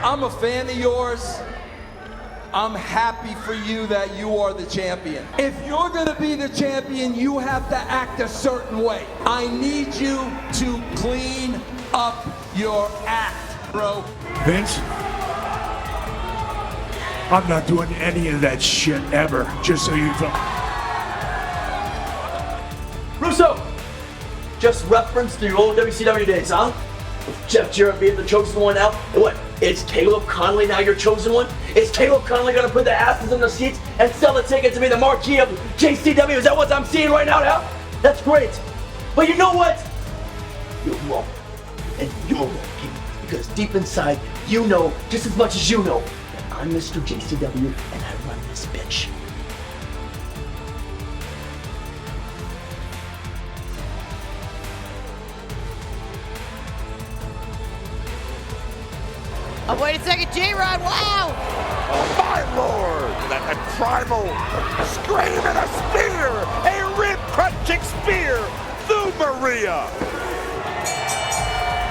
I'm a fan of yours. I'm happy for you that you are the champion. If you're gonna be the champion, you have to act a certain way. I need you to clean up your act, bro. Vince, I'm not doing any of that shit ever, just so you know. Russo, just reference to your old WCW days, huh? With Jeff Jarrett being the chosen one now. And what? Is Caleb Conley now your chosen one? Is Caleb Conley gonna put the asses in the seats and sell the ticket to be the marquee of JCW? Is that what I'm seeing right now? That's great. But you know what? You won't. And you won't. Because deep inside, you know just as much as you know that I'm Mr. JCW and I run this bitch. Oh, wait a second, J-Rod, wow! Oh my lord! That primal scream and a spear! A rib-crunching spear through Maria!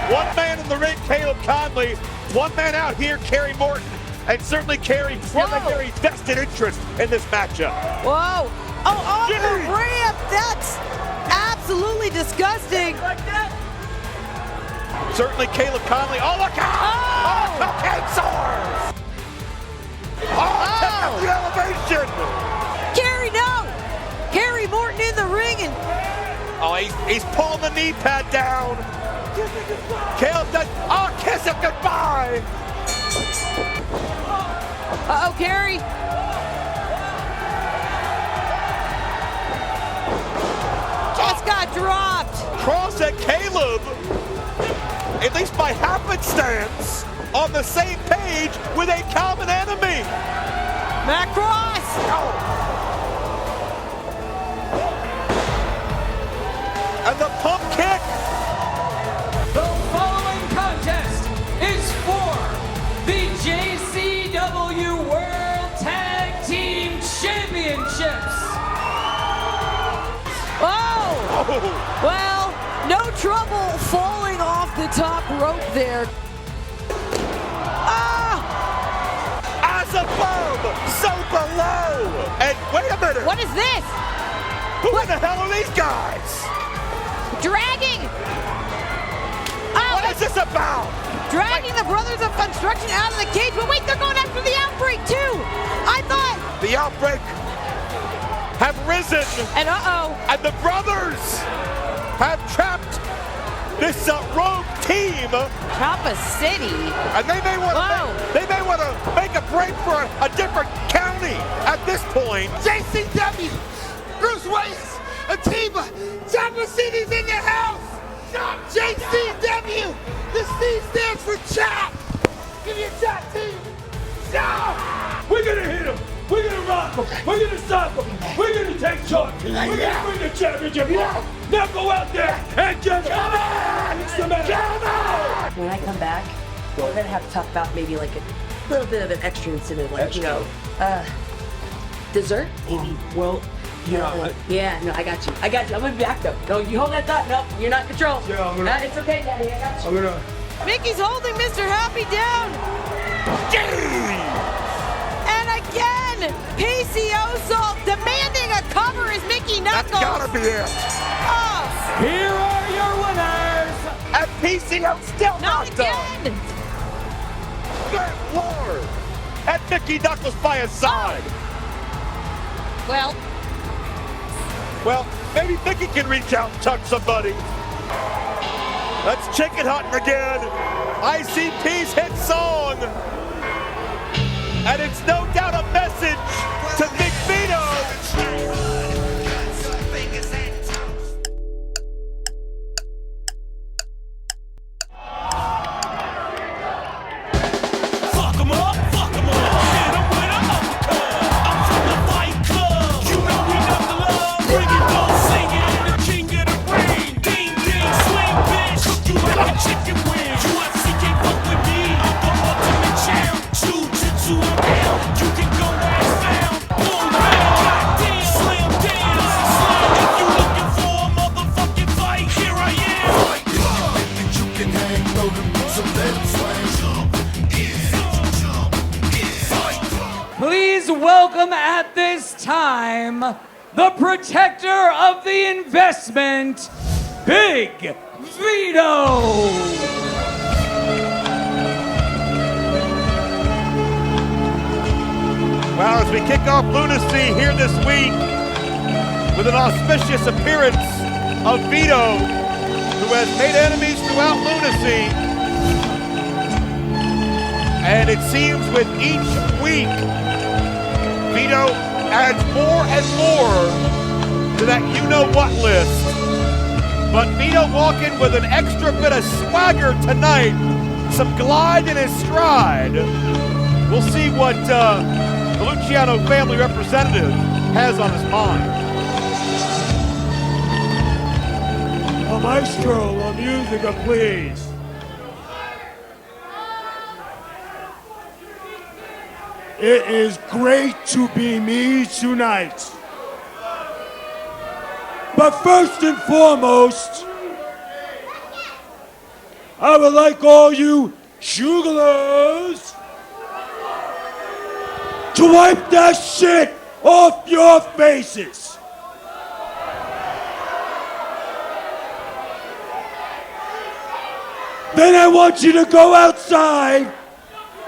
One man in the ring, Caleb Conley. One man out here, Kerry Morton. And certainly Carrie has a very vested interest in this matchup. Whoa! Oh, off the ramp! That's absolutely disgusting! Like that? Certainly Caleb Conley. Oh, look out! Oh, cocaine sores! Oh, check out the elevation! Carrie, no! Kerry Morton in the ring and... Oh, he's pulling the knee pad down. Caleb does... Oh, kiss him goodbye! Uh-oh, Carrie. Just got dropped. Cross at Caleb, at least by happenstance, on the same page with a common enemy. Matt Cross. And the pump kick. The following contest is for the JCW World Tag Team Championships. Oh! Well, no trouble falling off the top rope there. Ah! As above, so below. And wait a minute. What is this? Who in the hell are these guys? Dragging! Oh, What is this about? dragging the Brothers of Funstruction out of the cage, but wait, they're going after the Outbreak too! I thought... The Outbreak have risen. And And the Brothers have trapped this rogue team. Choppa City. And they may want to make a break for a different county at this point. JCW, Bruce Wayne, Atiba, Choppa City's in the house. JCW, the C stands for chop. Give me a chop, team. Chop. We're gonna hit him. We're gonna rock him. We're gonna stop him. We're gonna take charge. We're gonna bring the championship home. Now go out there and just come on. When I come back, we're gonna have to talk about maybe like a little bit of an extra incident, like dessert, maybe. Well, Yeah, no, I got you. I'm gonna be back though. No, you hold that thought. No, you're not in control. Yeah, I'm gonna. It's okay, Daddy. I got you. Mickey's holding Mr. Happy down. And again, PCO Salt demanding a cover is Mickey Knuckles. That's gotta be it. Oh, Here are your winners. And PCO still not not done. again. Good Lord. And Mickey Knuckles by his side. Well, Maybe Mickey can reach out and touch somebody. That's chicken hunting again. ICP's hit song. And it's no doubt a message to Big Vito. Chicken wings, UFC can't fuck with me. Please welcome at this time the protector of the investment, Big Vito. Well, as we kick off Lunacy here this week with an auspicious appearance of Vito, who has made enemies throughout Lunacy. And it seems with each week, Vito adds more and more to that you-know-what list. But Vito walking with an extra bit of swagger tonight, some glide in his stride. We'll see what the Luciano family representative has on his mind. Maestro, the music, please. It is great to be me tonight. But first and foremost, I would like all you Juggalos to wipe that shit off your faces. Then I want you to go outside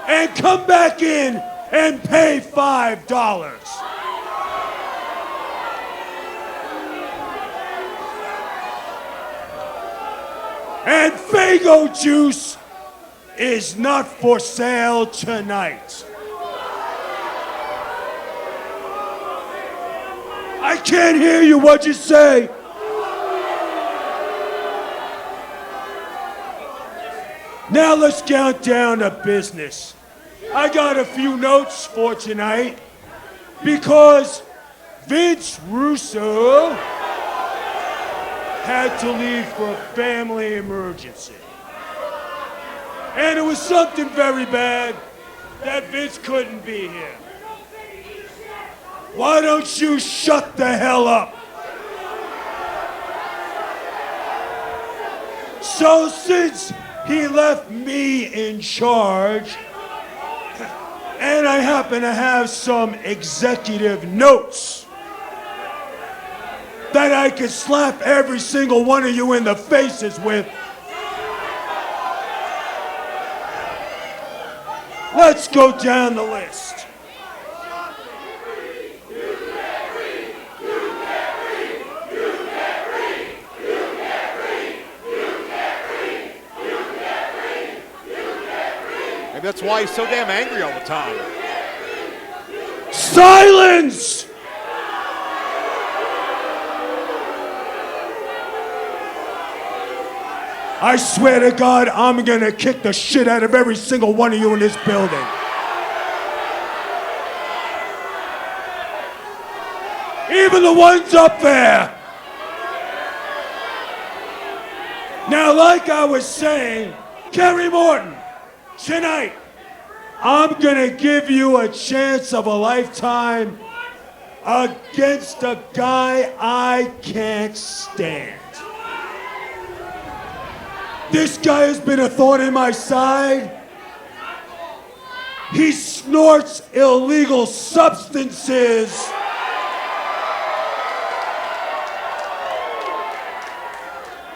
and come back in and pay $5. And Fago juice is not for sale tonight. I can't hear you. What'd you say? Now let's get down to business. I got a few notes for tonight because Vince Russo had to leave for a family emergency. And it was something very bad that Vince couldn't be here. Why don't you shut the hell up? So since he left me in charge, and I happen to have some executive notes that I could slap every single one of you in the faces with. Let's go down the list. Maybe that's why he's so damn angry all the time. Silence! I swear to God, I'm gonna kick the shit out of every single one of you in this building. Even the ones up there. Now, like I was saying, Kerry Morton, tonight, I'm gonna give you a chance of a lifetime against a guy I can't stand. This guy has been a thorn in my side. He snorts illegal substances.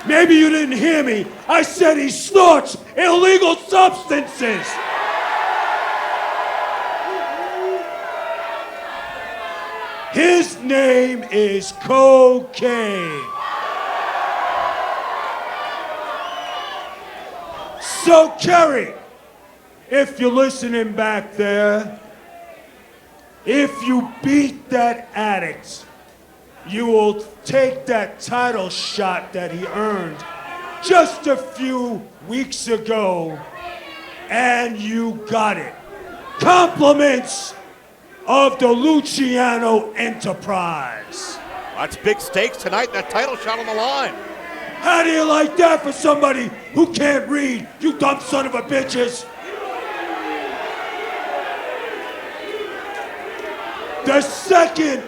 Maybe you didn't hear me. I said he snorts illegal substances. His name is Cocaine. So, Carrie, if you're listening back there, if you beat that addict, you will take that title shot that he earned just a few weeks ago, and you got it. Compliments of the Luciano Enterprise. That's big stakes tonight, that title shot on the line. How do you like that for somebody who can't read, you dumb son of a bitches? The second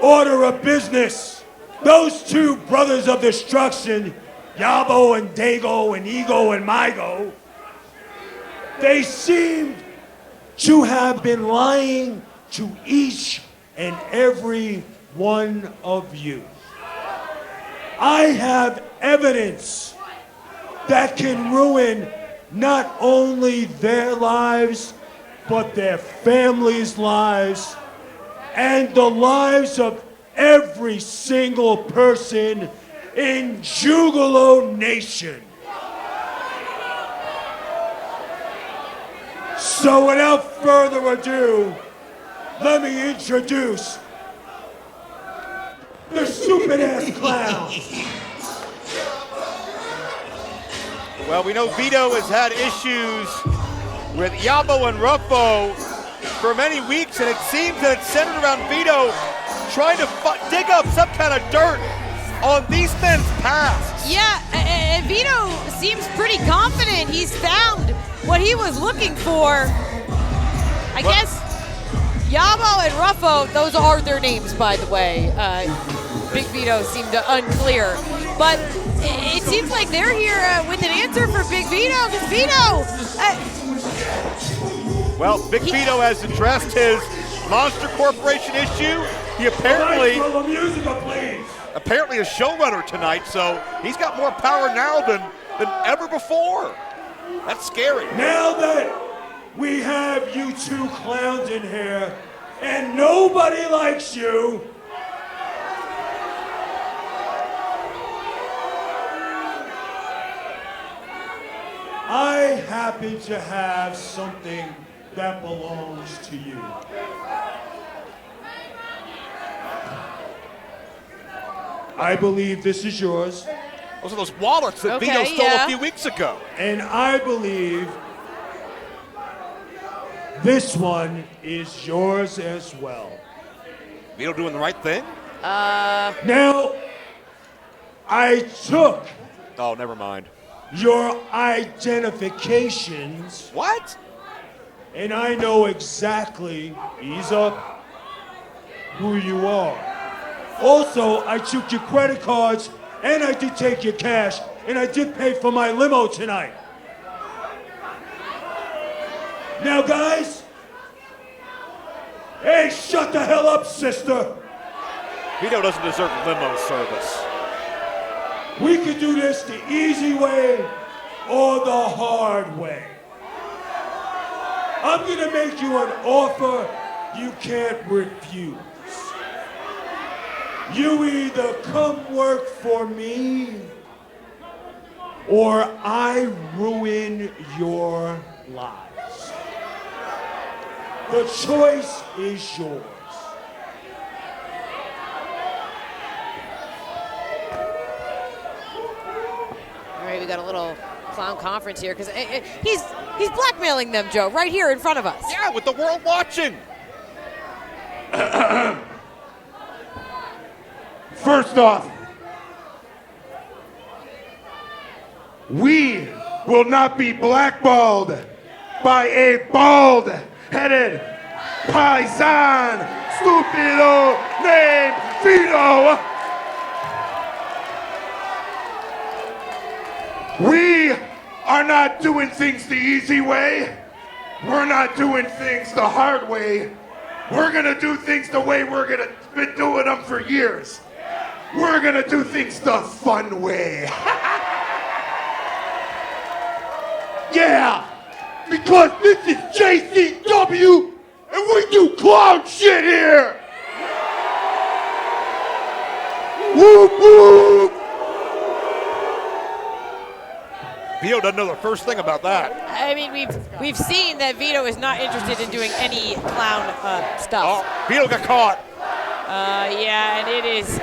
order of business, those two brothers of destruction, Yabo and Dago and Ego and Mygo, they seemed to have been lying to each and every one of you. I have evidence that can ruin not only their lives, but their families' lives, and the lives of every single person in Juggalo Nation. So without further ado, let me introduce the stupid-ass clowns. Well, we know Vito has had issues with Yabo and Ruffo for many weeks, and it seems that it's centered around Vito trying to dig up some kind of dirt on these men's past. Yeah, and Vito seems pretty confident he's found what he was looking for. I guess Yabo and Ruffo, those are their names, by the way. Big Vito seemed unclear. But it seems like they're here with an answer for Big Vito, because Vito... Well, Big Vito has addressed his Monster Corporation issue. He apparently is showrunner tonight, so he's got more power now than ever before. That's scary. Now that we have you two clowns in here, and nobody likes you, I happen to have something that belongs to you. I believe this is yours. Those are those wallets that Vito stole a few weeks ago. And I believe this one is yours as well. Vito doing the right thing? Now, I took... Oh, never mind. ...your identifications. What? And I know exactly, ease up, who you are. Also, I took your credit cards, and I did take your cash, and I did pay for my limo tonight. Now, guys, hey, shut the hell up, sister. Vito doesn't deserve limo service. We could do this the easy way or the hard way. I'm gonna make you an offer you can't refuse. You either come work for me or I ruin your lives. The choice is yours. All right, we got a little clown conference here, because he's blackmailing them, Joe, right here in front of us. Yeah, with the world watching. First off, we will not be blackballed by a bald-headed paisan stupido named Vito. We are not doing things the easy way. We're not doing things the hard way. We're gonna do things the way we're gonna been doing them for years. We're gonna do things the fun way. Yeah, because this is JCW and we do clown shit here. Whoop whoop. Vito doesn't know the first thing about that. I mean, we've seen that Vito is not interested in doing any clown stuff. Oh, Vito got caught. Yeah, and it is...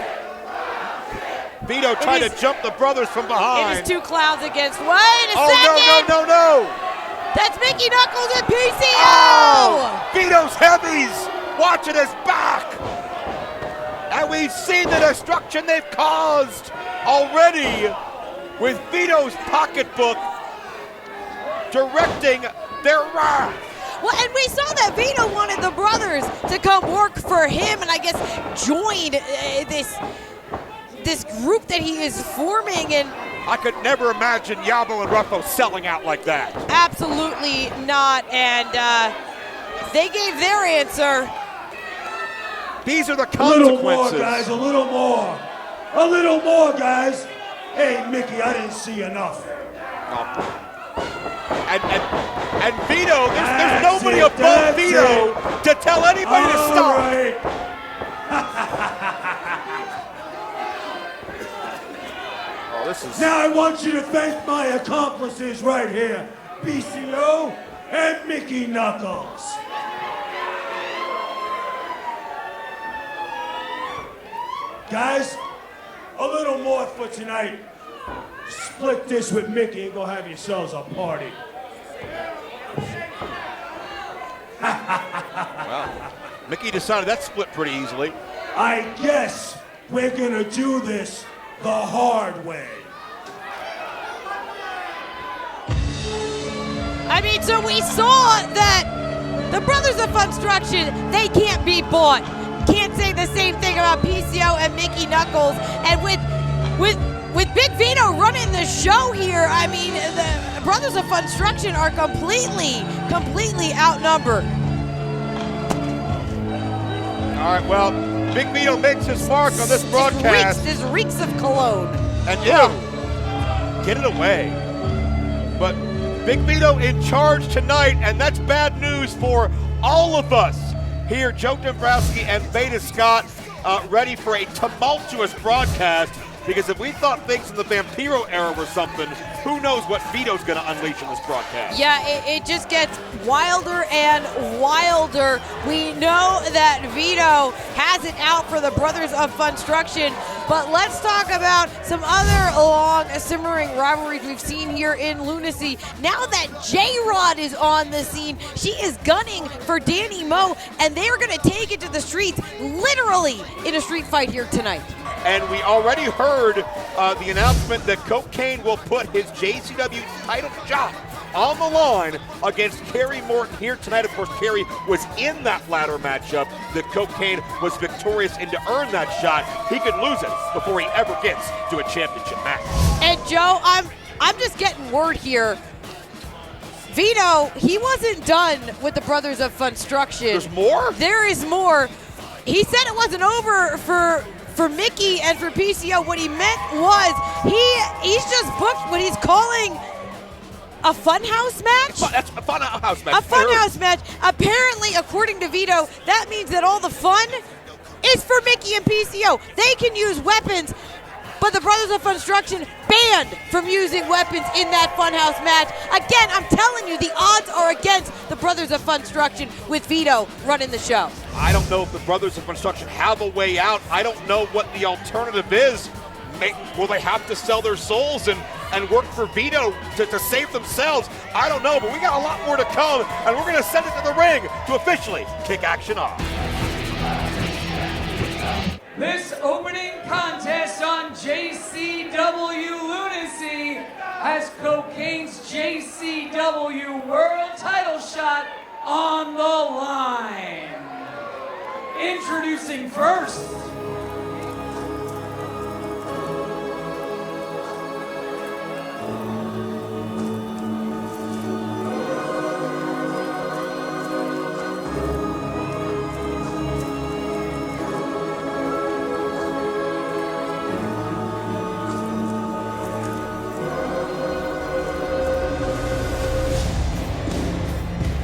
Vito trying to jump the brothers from behind. It is two clowns against... Wait a second! Oh, no. That's Mickey Knuckles and PCO! Oh, Vito's heavies watching his back. And we've seen the destruction they've caused already with Vito's pocketbook directing their wrath. Well, and we saw that Vito wanted the brothers to come work for him and I guess join this group that he is forming, and I could never imagine Yabo and Ruffo selling out like that. Absolutely not, and they gave their answer. These are the A little more, consequences. guys, a little more. A little more, guys. Hey, Mickey, I didn't see enough. And Vito, there's That's nobody it, above that's Vito to tell anybody to All stop. right. Oh, this is... Now I want you to thank my accomplices right here, PCO and Mickey Knuckles. Guys, a little more for tonight. Split this with Mickey and go have yourselves a party. Well, Mickey decided that split pretty easily. I guess we're gonna do this the hard way. I mean, so we saw that the Brothers of Funstruction, they can't be bought. Can't say the same thing about PCO and Mickey Knuckles. And with Big Vito running the show here, I mean, the Brothers of Funstruction are completely outnumbered. All right, well, Big Vito makes his mark on this broadcast. This reeks of cologne. And get it away. But Big Vito in charge tonight, and that's bad news for all of us here. Joe Dombrowski and Beta Scott ready for a tumultuous broadcast, because if we thought things in the Vampiro era were something, who knows what Vito's going to unleash in this broadcast. Yeah, it just gets wilder and wilder. We know that Vito has it out for the Brothers of Funstruction, but let's talk about some other long simmering rivalries we've seen here in Lunacy. Now that J-Rod is on the scene, she is gunning for Dani Mo, and they are going to take it to the streets, literally in a street fight here tonight. And we already heard the announcement that KOKANE will put his JCW title shot on the line against Kerry Morton here tonight. Of course, Carrie was in that ladder matchup that KOKANE was victorious in to earn that shot. He could lose it before he ever gets to a championship match. And Joe, I'm just getting word here. Vito, he wasn't done with the Brothers of Funstruction. There's more? There is more. He said it wasn't over for Mickey and for PCO. What he meant was he's just booked what he's calling a funhouse match? That's a funhouse match. A funhouse match. Apparently, according to Vito, that means that all the fun is for Mickey and PCO. They can use weapons, but the Brothers of Funstruction banned from using weapons in that funhouse match. Again, I'm telling you, the odds are against the Brothers of Funstruction with Vito running the show. I don't know if the Brothers of Funstruction have a way out. I don't know what the alternative is. Will they have to sell their souls and work for Vito to save themselves? I don't know, but we got a lot more to come, and we're going to send it to the ring to officially kick action off. This opening contest on JCW Lunacy has KOKANE's JCW World Title shot on the line. Introducing first,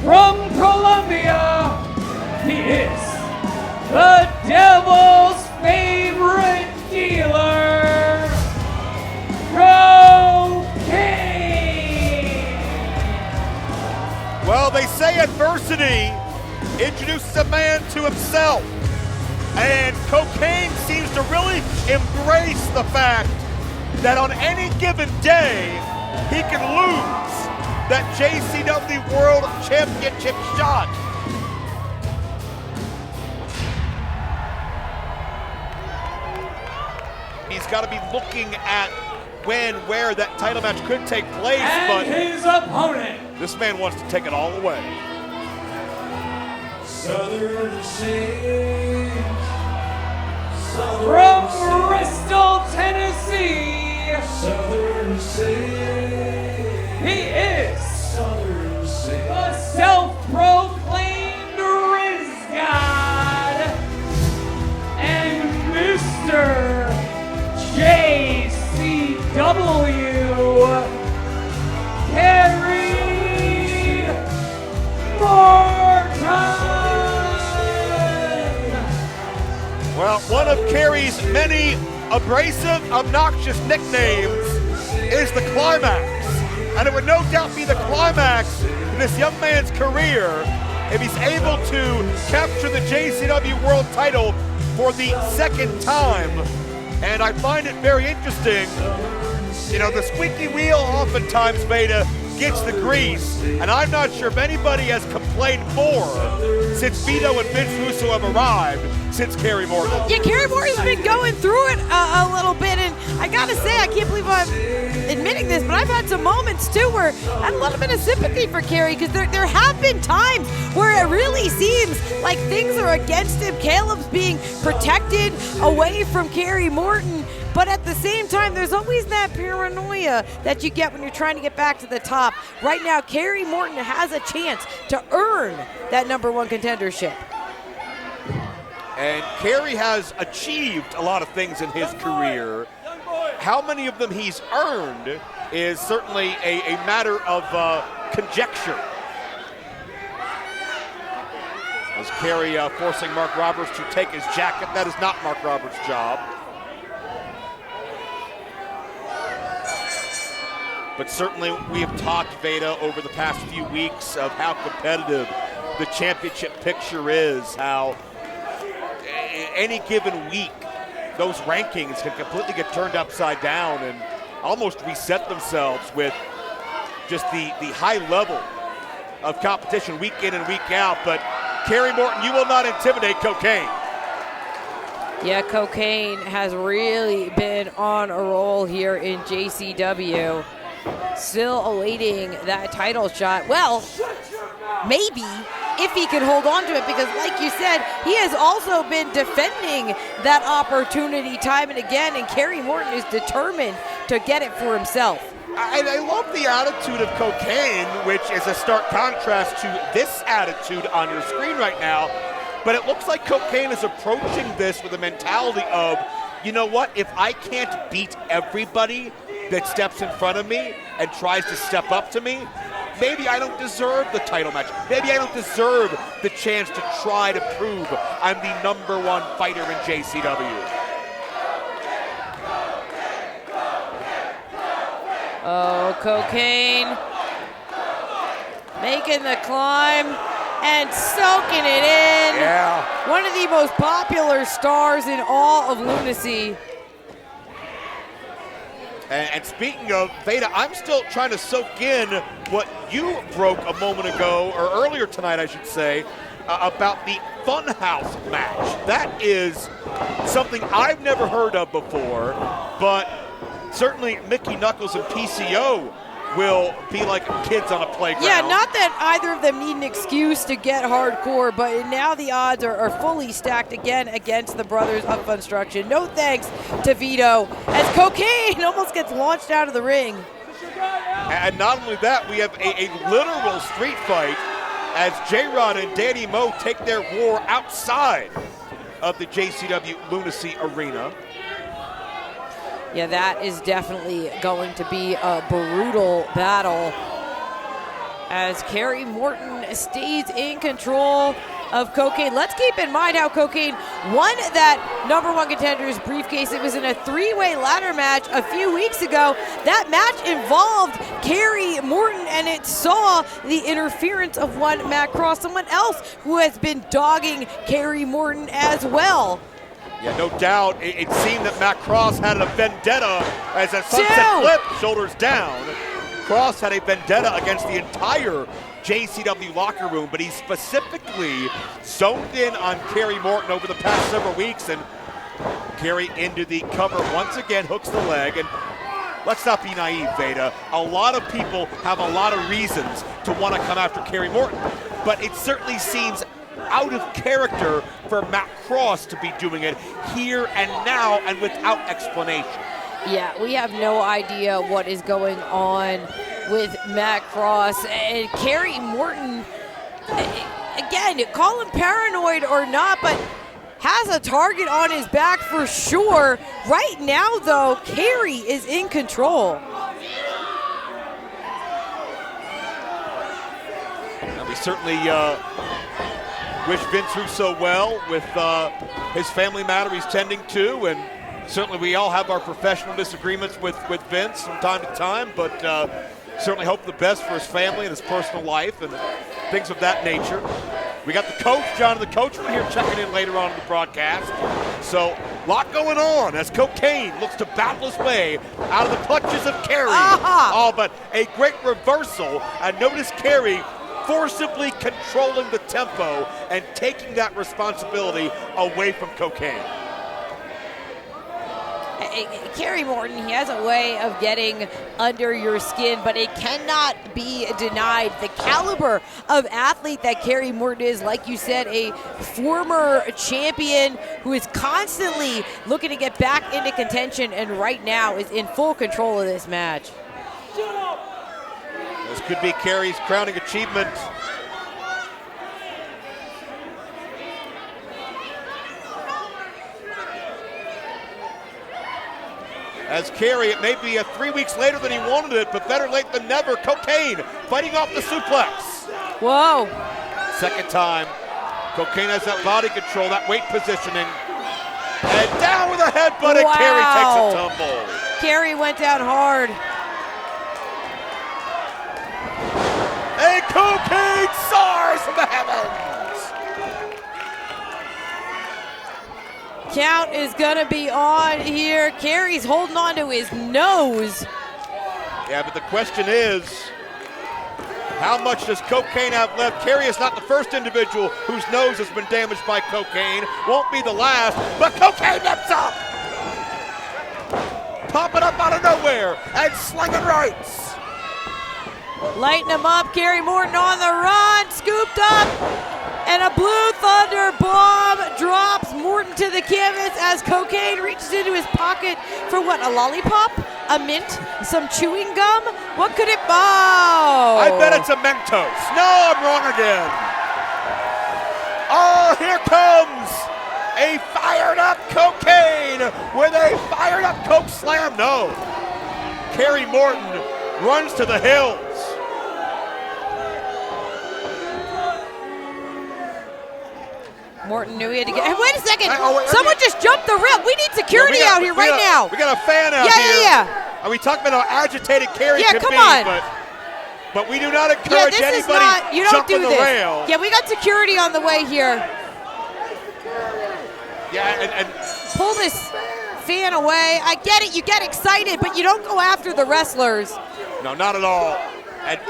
from Colombia, he is the Devil's favorite dealer, KOKANE. Well, they say adversity introduces a man to himself, and KOKANE seems to really embrace the fact that on any given day, he can lose that JCW World Championship shot. He's got to be looking at when, where that title match could take place, but his opponent, this man wants to take it all away. Southern Saints. from Bristol, Tennessee, Southern Saints. he is Southern Saints. the self-proclaimed Riz God, one of Kerry's many abrasive, obnoxious nicknames is the Climax. And it would no doubt be the climax in this young man's career if he's able to capture the JCW World title for the second time. And I find it very interesting. You know, the squeaky wheel oftentimes, Veda, gets the grease, and I'm not sure if anybody has complained more since Vito and Vince Russo have arrived since Kerry Morton. Yeah, Kerry Morton's been going through it a little bit, and I gotta say, I can't believe I'm admitting this, but I've had some moments too where I had a little bit of sympathy for Kerry, because there have been times where it really seems like things are against him. Caleb's being protected away from Kerry Morton, but at the same time, there's always that paranoia that you get when you're trying to get back to the top. Right now, Kerry Morton has a chance to earn that #1 contendership. And Kerry has achieved a lot of things in his career. How many of them he's earned is certainly a matter of conjecture. As Kerry forcing Mark Roberts to take his jacket. That is not Mark Roberts' job. But certainly we have talked, Veda, over the past few weeks of how competitive the championship picture is, how any given week those rankings can completely get turned upside down and almost reset themselves with just the high level of competition week in and week out. But Kerry Morton, you will not intimidate Cocaine. Yeah, Cocaine has really been on a roll here in JCW. Still awaiting that title shot. Well, maybe if he can hold on to it, because like you said, he has also been defending that opportunity time and again, and Kerry Morton is determined to get it for himself. I love the attitude of Cocaine, which is a stark contrast to this attitude on your screen right now. But it looks like Cocaine is approaching this with a mentality of, you know what, if I can't beat everybody that steps in front of me and tries to step up to me, maybe I don't deserve the title match. Maybe I don't deserve the chance to try to prove I'm the #1 fighter in JCW. Oh, Cocaine making the climb and soaking it in. Yeah. One of the most popular stars in all of Lunacy. And speaking of Veda, I'm still trying to soak in what you broke a moment ago, or earlier tonight, I should say, about the Funhouse match. That is something I've never heard of before, but certainly Mickey Knuckles and PCO will be like kids on a playground. Yeah, not that either of them need an excuse to get hardcore, but now the odds are fully stacked again against the Brothers of Funstruction. No thanks to Vito, as Cocaine almost gets launched out of the ring. And not only that, we have a literal street fight as J-Rod and Dani Mo take their war outside of the JCW Lunacy Arena. Yeah, that is definitely going to be a brutal battle as Kerry Morton stays in control of Cocaine. Let's keep in mind how Cocaine won that #1 contender's briefcase. It was in a 3-way ladder match a few weeks ago. That match involved Kerry Morton, and it saw the interference of one Matt Cross, someone else who has been dogging Kerry Morton as well. Yeah, no doubt. It seemed that Matt Cross had a vendetta as a sunset flip, shoulders down. Cross had a vendetta against the entire JCW locker room, but he specifically zoned in on Kerry Morton over the past several weeks, and Kerry into the cover once again, hooks the leg. And let's not be naive, Veda. A lot of people have a lot of reasons to want to come after Kerry Morton, but it certainly seems out of character for Matt Cross to be doing it here and now and without explanation. Yeah, we have no idea what is going on with Matt Cross. And Kerry Morton, again, call him paranoid or not, but has a target on his back for sure. Right now, though, Kerry is in control. And we certainly wish Vince Russo well with his family matter he's tending to, and certainly we all have our professional disagreements with Vince from time to time, but certainly hope the best for his family and his personal life and things of that nature. We got the coach, John, the coach from here checking in later on in the broadcast. So, a lot going on as KOKANE looks to battle his way out of the clutches of Carrie. Oh, but a great reversal. And notice Carrie forcibly controlling the tempo and taking that responsibility away from KOKANE. Kerry Morton, he has a way of getting under your skin, but it cannot be denied the caliber of athlete that Kerry Morton is. Like you said, a former champion who is constantly looking to get back into contention, and right now is in full control of this match. This could be Kerry's crowning achievement. As Carrie, it may be 3 weeks later than he wanted it, but better late than never. KOKANE fighting off the suplex. Whoa. Second time. KOKANE has that body control, that weight positioning. And down with a headbutt, and Carrie takes a tumble. Carrie went down hard. And KOKANE soars from the heavens. Count is gonna be on here. Carrie's holding on to his nose. Yeah, but the question is, how much does KOKANE have left? Carrie is not the first individual whose nose has been damaged by KOKANE. Won't be the last, but KOKANE nips up! Popping up out of nowhere and slinging rights. Lighten him up. Kerry Morton on the run, scooped up. And a Blue Thunder bomb drops Morton to the canvas as KOKANE reaches into his pocket for what, a lollipop? A mint? Some chewing gum? What could it be? I bet it's a Mentos. No, I'm wrong again. Oh, here comes a fired up KOKANE with a fired up Coke Slam. No. Kerry Morton runs to the hills. Morton knew he had to get. Hey, wait a second! Someone just jumped the rail. We need security out here right now. We got a fan out here. Yeah. And we talk about how agitated Carrie can come be, on. but we do not encourage anybody jumping the rail. Yeah, we got security on the way here. Yeah, and pull this fan away. I get it. You get excited, but you don't go after the wrestlers. No, not at all. And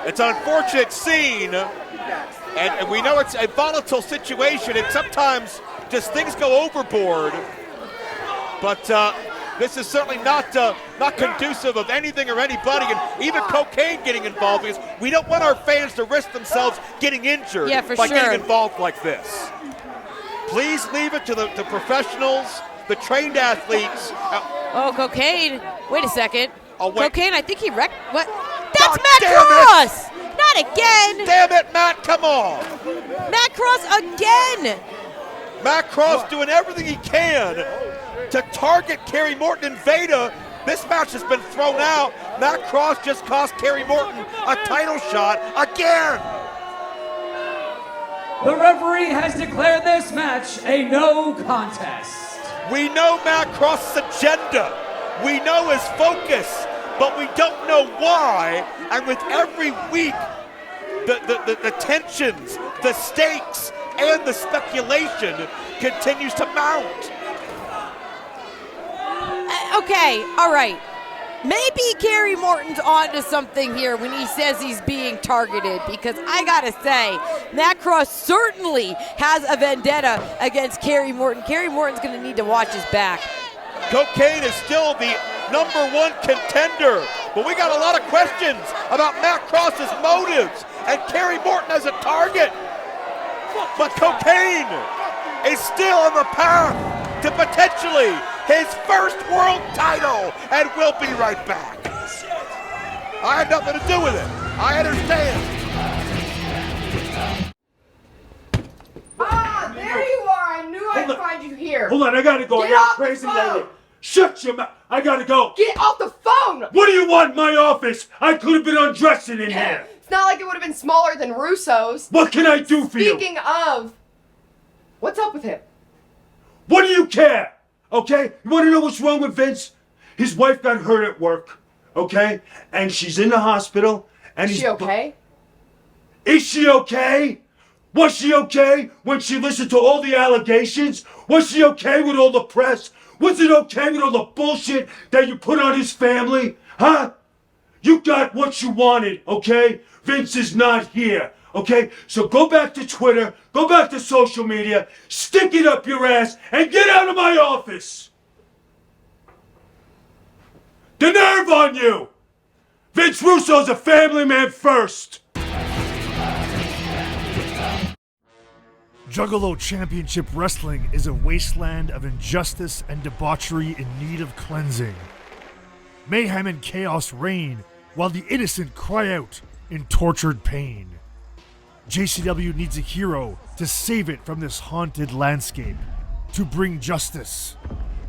it's an unfortunate scene. And we know it's a volatile situation, and sometimes just things go overboard. But this is certainly not conducive of anything or anybody, and even KOKANE getting involved, because we don't want our fans to risk themselves getting injured by getting involved like this. Please leave it to the professionals, the trained athletes. KOKANE. Wait a second. Oh, wait. KOKANE, I think he wrecked. What? That's Matt Cross! Not again! Damn it, Matt, come on! Matt Cross again! Matt Cross doing everything he can to target Kerry Morton and Veda. This match has been thrown out. Matt Cross just cost Kerry Morton a title shot again! The referee has declared this match a no contest. We know Matt Cross's agenda. We know his focus, but we don't know why. And with every week, the tensions, the stakes, and the speculation continues to mount. Okay, all right. Maybe Kerry Morton's onto something here when he says he's being targeted, because I gotta say, Matt Cross certainly has a vendetta against Kerry Morton. Kerry Morton's gonna need to watch his back. KOKANE is still the #1 contender, but we got a lot of questions about Matt Cross's motives and Kerry Morton as a target. But KOKANE is still on the path to potentially his first world title, and we'll be right back. I had nothing to do with it. I understand. Ah, there you are. I knew I'd find you here. Hold on, I gotta go. Get I got off a crazy the phone. lady. Shut your mouth. I gotta go. Get off the phone. What do you want in my office? I could have been undressing in here. It's not like it would have been smaller than Russo's. What can I do for you? Speaking of, what's up with him? What do you care? Okay? You want to know what's wrong with Vince? His wife got hurt at work, okay? And she's in the hospital. And Is she okay? Is she okay? Was she okay when she listened to all the allegations? Was she okay with all the press? Was it okay with all the bullshit that you put on his family? Huh? You got what you wanted, okay? Vince is not here, okay? So go back to Twitter, go back to social media, stick it up your ass, and get out of my office! The nerve on you! Vince Russo's a family man first! Juggalo Championship Wrestling is a wasteland of injustice and debauchery in need of cleansing. Mayhem and chaos reign while the innocent cry out in tortured pain. JCW needs a hero to save it from this haunted landscape. To bring justice,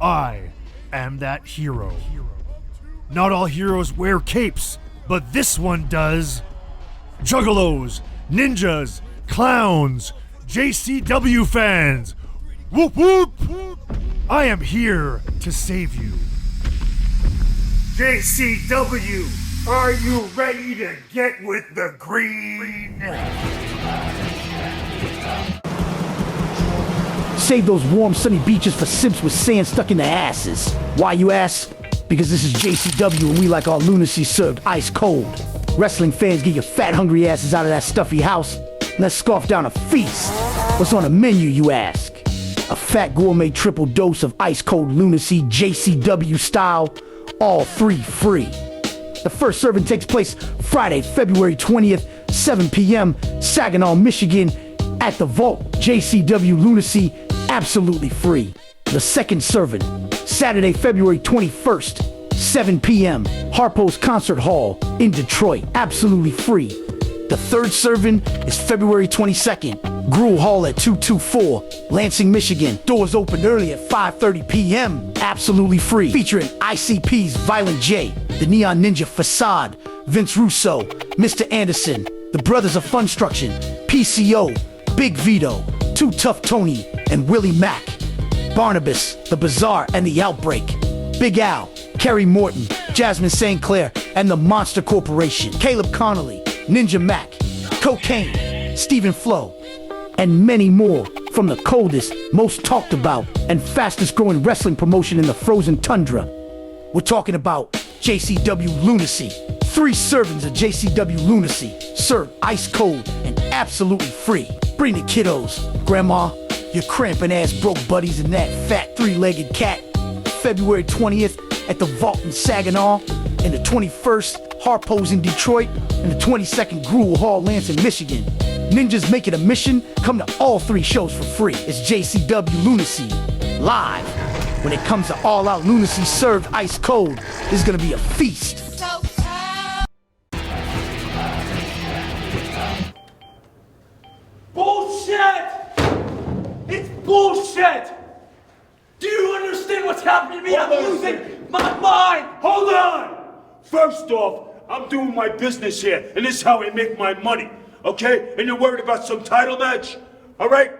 I am that hero. Not all heroes wear capes, but this one does. Juggalos, ninjas, clowns, JCW fans, whoop whoop! I am here to save you. JCW, are you ready to get with the green? Save those warm sunny beaches for simps with sand stuck in their asses. Why, you ask? Because this is JCW and we like our lunacy served ice cold. Wrestling fans, get your fat hungry asses out of that stuffy house. Let's scarf down a feast. What's on the menu, you ask? A fat gourmet triple dose of ice cold lunacy JCW style, all three free. The first serving takes place Friday, February 20th, 7 p.m., Saginaw, Michigan, at the Vault. JCW Lunacy, absolutely free. The second serving, Saturday, February 21st, 7 p.m., Harpo's Concert Hall in Detroit, absolutely free. The third serving is February 22nd, Gruel Hall at 224, Lansing, Michigan. Doors open early at 5:30 p.m., absolutely free. Featuring ICP's Violent J, the Neon Ninja Facade, Vince Russo, Mr. Anderson, the Brothers of Funstruction, PCO, Big Vito, Too Tough Tony, and Willie Mack. Barnabas, The Bazaar, and The Outbreak. Big Al, Kerry Morton, Jasmine St. Clair, and the Monster Corporation. Caleb Conley, Ninja Mac, COKANE, Stephen Flo, and many more from the coldest, most talked about, and fastest growing wrestling promotion in the frozen tundra. We're talking about JCW Lunacy. 3 servings of JCW Lunacy, served ice cold and absolutely free. Bring the kiddos, grandma, your cramping ass broke buddies, and that fat 3-legged cat. February 20th at the Vault in Saginaw, and the 21st, Harpo's in Detroit, and the 22nd, Gruel Hall, Lansing, Michigan. Ninjas make it a mission, come to all 3 shows for free. It's JCW Lunacy, live. When it comes to all-out lunacy served ice cold, it's gonna be a feast. Bullshit! It's bullshit! Do you understand what's happening to me? I'm losing my mind! Hold on! First off, I'm doing my business here, and this is how I make my money, okay? And you're worried about some title match? All right?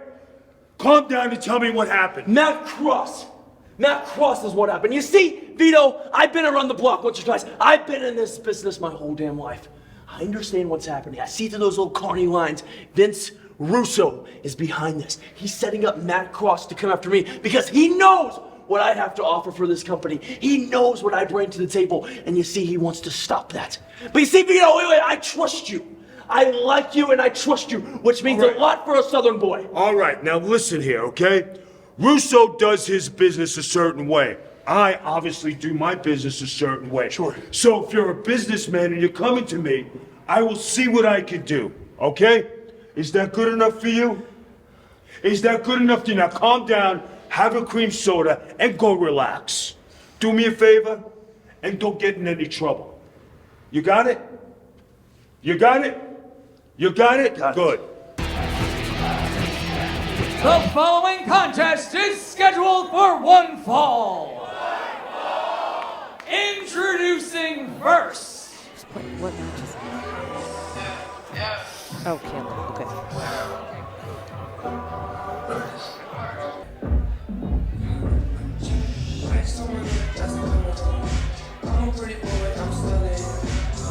Calm down and tell me what happened. Matt Cross is what happened. You see, Vito, I've been around the block once or twice. I've been in this business my whole damn life. I understand what's happening. I see through those little carny lines. Vince Russo is behind this. He's setting up Matt Cross to come after me because he knows what I have to offer for this company. He knows what I bring to the table, and you see, he wants to stop that. But you see, Vito, wait, I trust you. I like you and I trust you, which means a lot for a Southern boy. All right, now listen here, okay? Russo does his business a certain way. I obviously do my business a certain way. Sure. So if you're a businessman and you're coming to me, I will see what I can do, okay? Is that good enough for you? Is that good enough to you? Now calm down, have a cream soda, and go relax. Do me a favor, and don't get in any trouble. You got it? You got it? You got it? Good. The following contest is scheduled for one fall. Introducing first. What match is it? Oh, Caleb. Okay.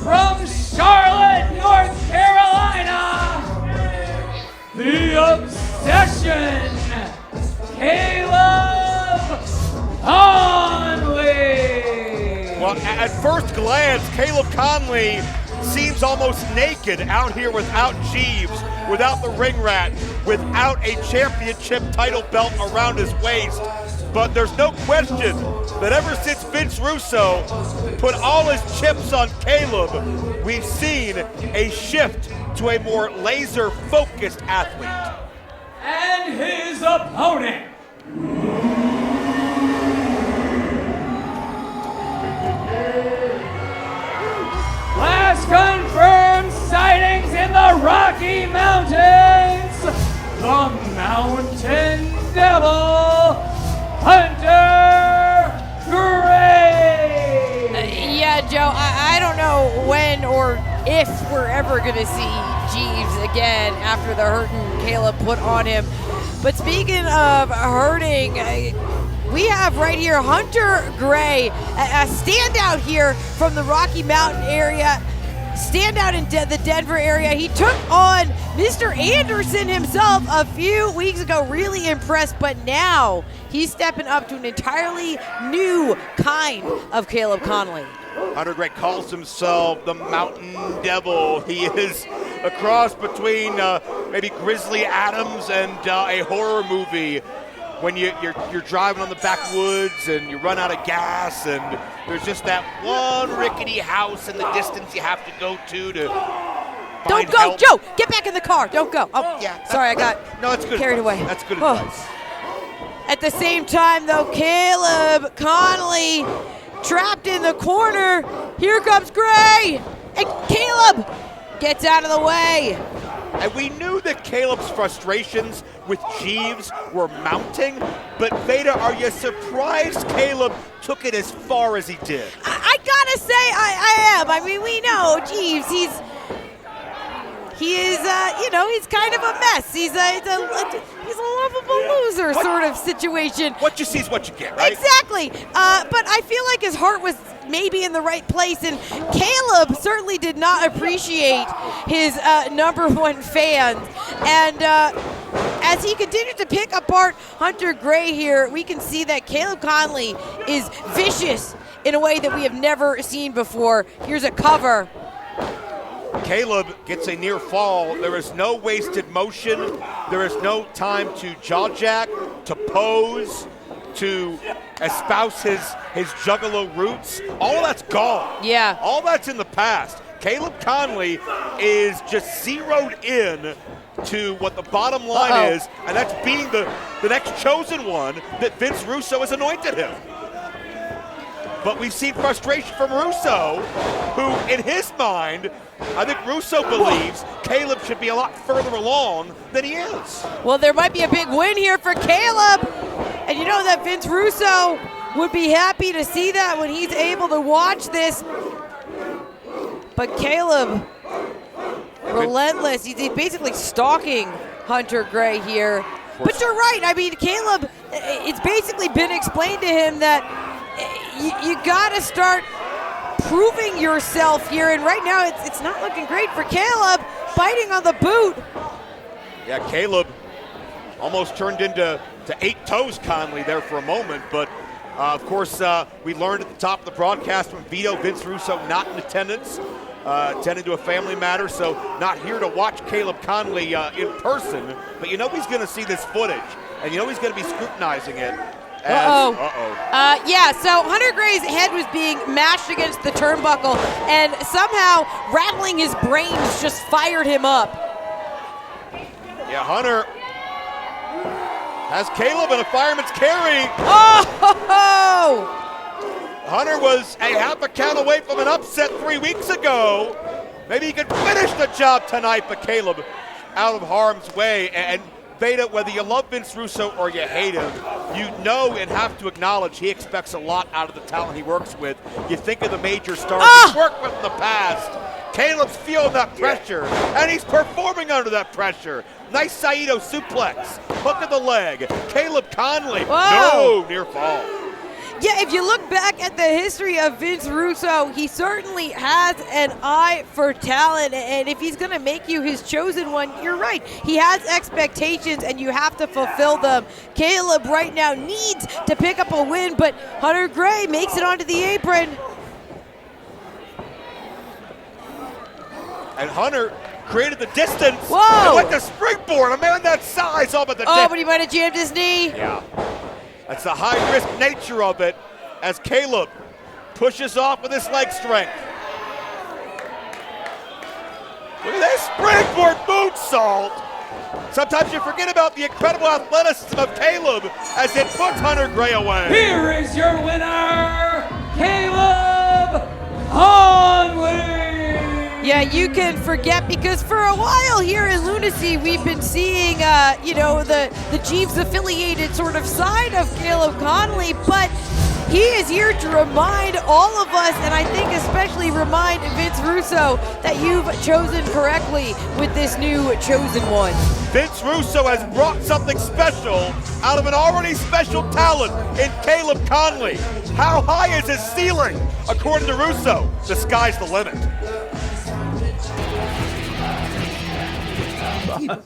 From Charlotte, North Carolina, the Obsession, Caleb Conley. Well, at first glance, Caleb Conley seems almost naked out here without Jeeves, without the ring rat, without a championship title belt around his waist. But there's no question that ever since Vince Russo put all his chips on Caleb, we've seen a shift to a more laser-focused athlete. And his opponent. Last confirmed sightings in the Rocky Mountains. The Mountain Devil, Hunter Gray. Yeah, Joe, I don't know when or if we're ever going to see Jeeves again after the hurting Caleb put on him. But speaking of hurting, we have right here Hunter Gray, a standout here from the Rocky Mountain area, standout in the Denver area. He took on Mr. Anderson himself a few weeks ago, really impressed, but now he's stepping up to an entirely new kind of Caleb Conley. Hunter Gray calls himself the Mountain Devil. He is a cross between maybe Grizzly Adams and a horror movie. When you're driving on the backwoods and you run out of gas and there's just that one rickety house in the distance you have to go to Don't go, help. Joe! Get back in the car. Don't go. Oh, Yeah, sorry, I got that's good carried advice. away. That's good Oh. advice. At the same time, though, Caleb Conley trapped in the corner. Here comes Gray, and Caleb gets out of the way. And we knew that Caleb's frustrations with Jeeves were mounting, but Veda, are you surprised Caleb took it as far as he did? I gotta say, I am. I mean, we know Jeeves. He is, he's kind of a mess. He's a lovable loser sort of situation. What you see is what you get, right? Exactly. But I feel like his heart was maybe in the right place, and Caleb certainly did not appreciate his number one fans. And as he continues to pick apart Hunter Gray here, we can see that Caleb Conley is vicious in a way that we have never seen before. Here's a cover. Caleb gets a near fall. There is no wasted motion. There is no time to jaw jack, to pose, to espouse his Juggalo roots. All that's gone. Yeah. All that's in the past. Caleb Conley is just zeroed in to what the bottom line is, and that's being the next chosen one that Vince Russo has anointed him. But we've seen frustration from Russo, who in his mind, I think Russo believes Caleb should be a lot further along than he is. Well, there might be a big win here for Caleb. And you know that Vince Russo would be happy to see that when he's able to watch this. But Caleb, relentless. He's basically stalking Hunter Gray here. But you're right. I mean, Caleb, it's basically been explained to him that you got to start proving yourself here. And right now, it's not looking great for Caleb, biting on the boot. Yeah, Caleb almost turned into 8 toes Conley there for a moment, but of course we learned at the top of the broadcast from Vito, Vince Russo not in attendance, attending to a family matter, so not here to watch Caleb Conley in person, but you know he's going to see this footage, and you know he's going to be scrutinizing it. Yeah, so Hunter Gray's head was being mashed against the turnbuckle, and somehow rattling his brains just fired him up. Yeah, Hunter has Caleb in a fireman's carry. Oh! Hunter was a half a count away from an upset 3 weeks ago. Maybe he could finish the job tonight, but Caleb out of harm's way. And Veda, whether you love Vince Russo or you hate him, you know and have to acknowledge he expects a lot out of the talent he works with. You think of the major stars he's worked with in the past. Caleb's feeling that pressure, and he's performing under that pressure. Nice Saito suplex, hook of the leg. Caleb Conley, no near fall. Yeah, if you look back at the history of Vince Russo, he certainly has an eye for talent, and if he's going to make you his chosen one, you're right. He has expectations, and you have to fulfill them. Caleb right now needs to pick up a win, but Hunter Gray makes it onto the apron. And Hunter created the distance. Whoa! And went to springboard. A man that size up at the Oh, but he might have jammed his knee. Yeah. That's the high-risk nature of it as Caleb pushes off with his leg strength. Look at this springboard moonsault. Sometimes you forget about the incredible athleticism of Caleb as it puts Hunter Gray away. Here is your winner, Caleb Conley. Yeah, you can forget because for a while here in Lunacy, we've been seeing, the Jeeves-affiliated sort of side of Caleb Conley, but he is here to remind all of us, and I think especially remind Vince Russo, that you've chosen correctly with this new chosen one. Vince Russo has brought something special out of an already special talent in Caleb Conley. How high is his ceiling? According to Russo, the sky's the limit.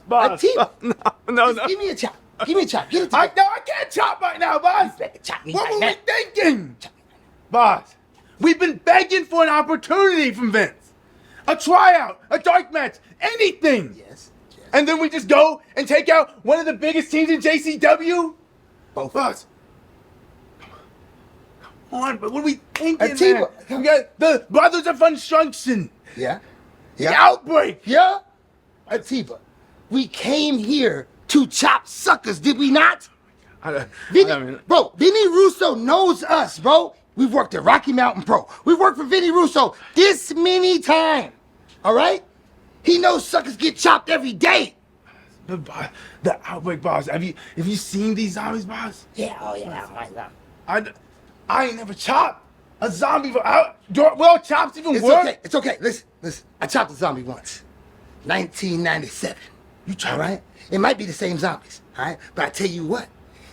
Boss. No. Give me a chop. Give me a chop. Get it I can't chop right now, boss. What were we thinking? Boss, we've been begging for an opportunity from Vince. A tryout, a dark match, anything. Yes. And then we just go and take out one of the biggest teams in JCW? Both. Boss. Come on, but what are we thinking, team. man? We got the Brothers of Funstruction. Yeah. The Outbreak. Yeah. Atiba, we came here to chop suckers, did we not? Bro, Vinny Russo knows us, bro. We've worked at Rocky Mountain Pro. We've worked for Vinny Russo this many times. All right? He knows suckers get chopped every day. The Outbreak, boss. Have you seen these zombies, boss? Yeah, oh yeah. I ain't never chopped a zombie. Well, chops even It's work. okay. It's okay. Listen. I chopped a zombie once. 1997. You chopped? All right? It might be the same zombies, all right? But I tell you what,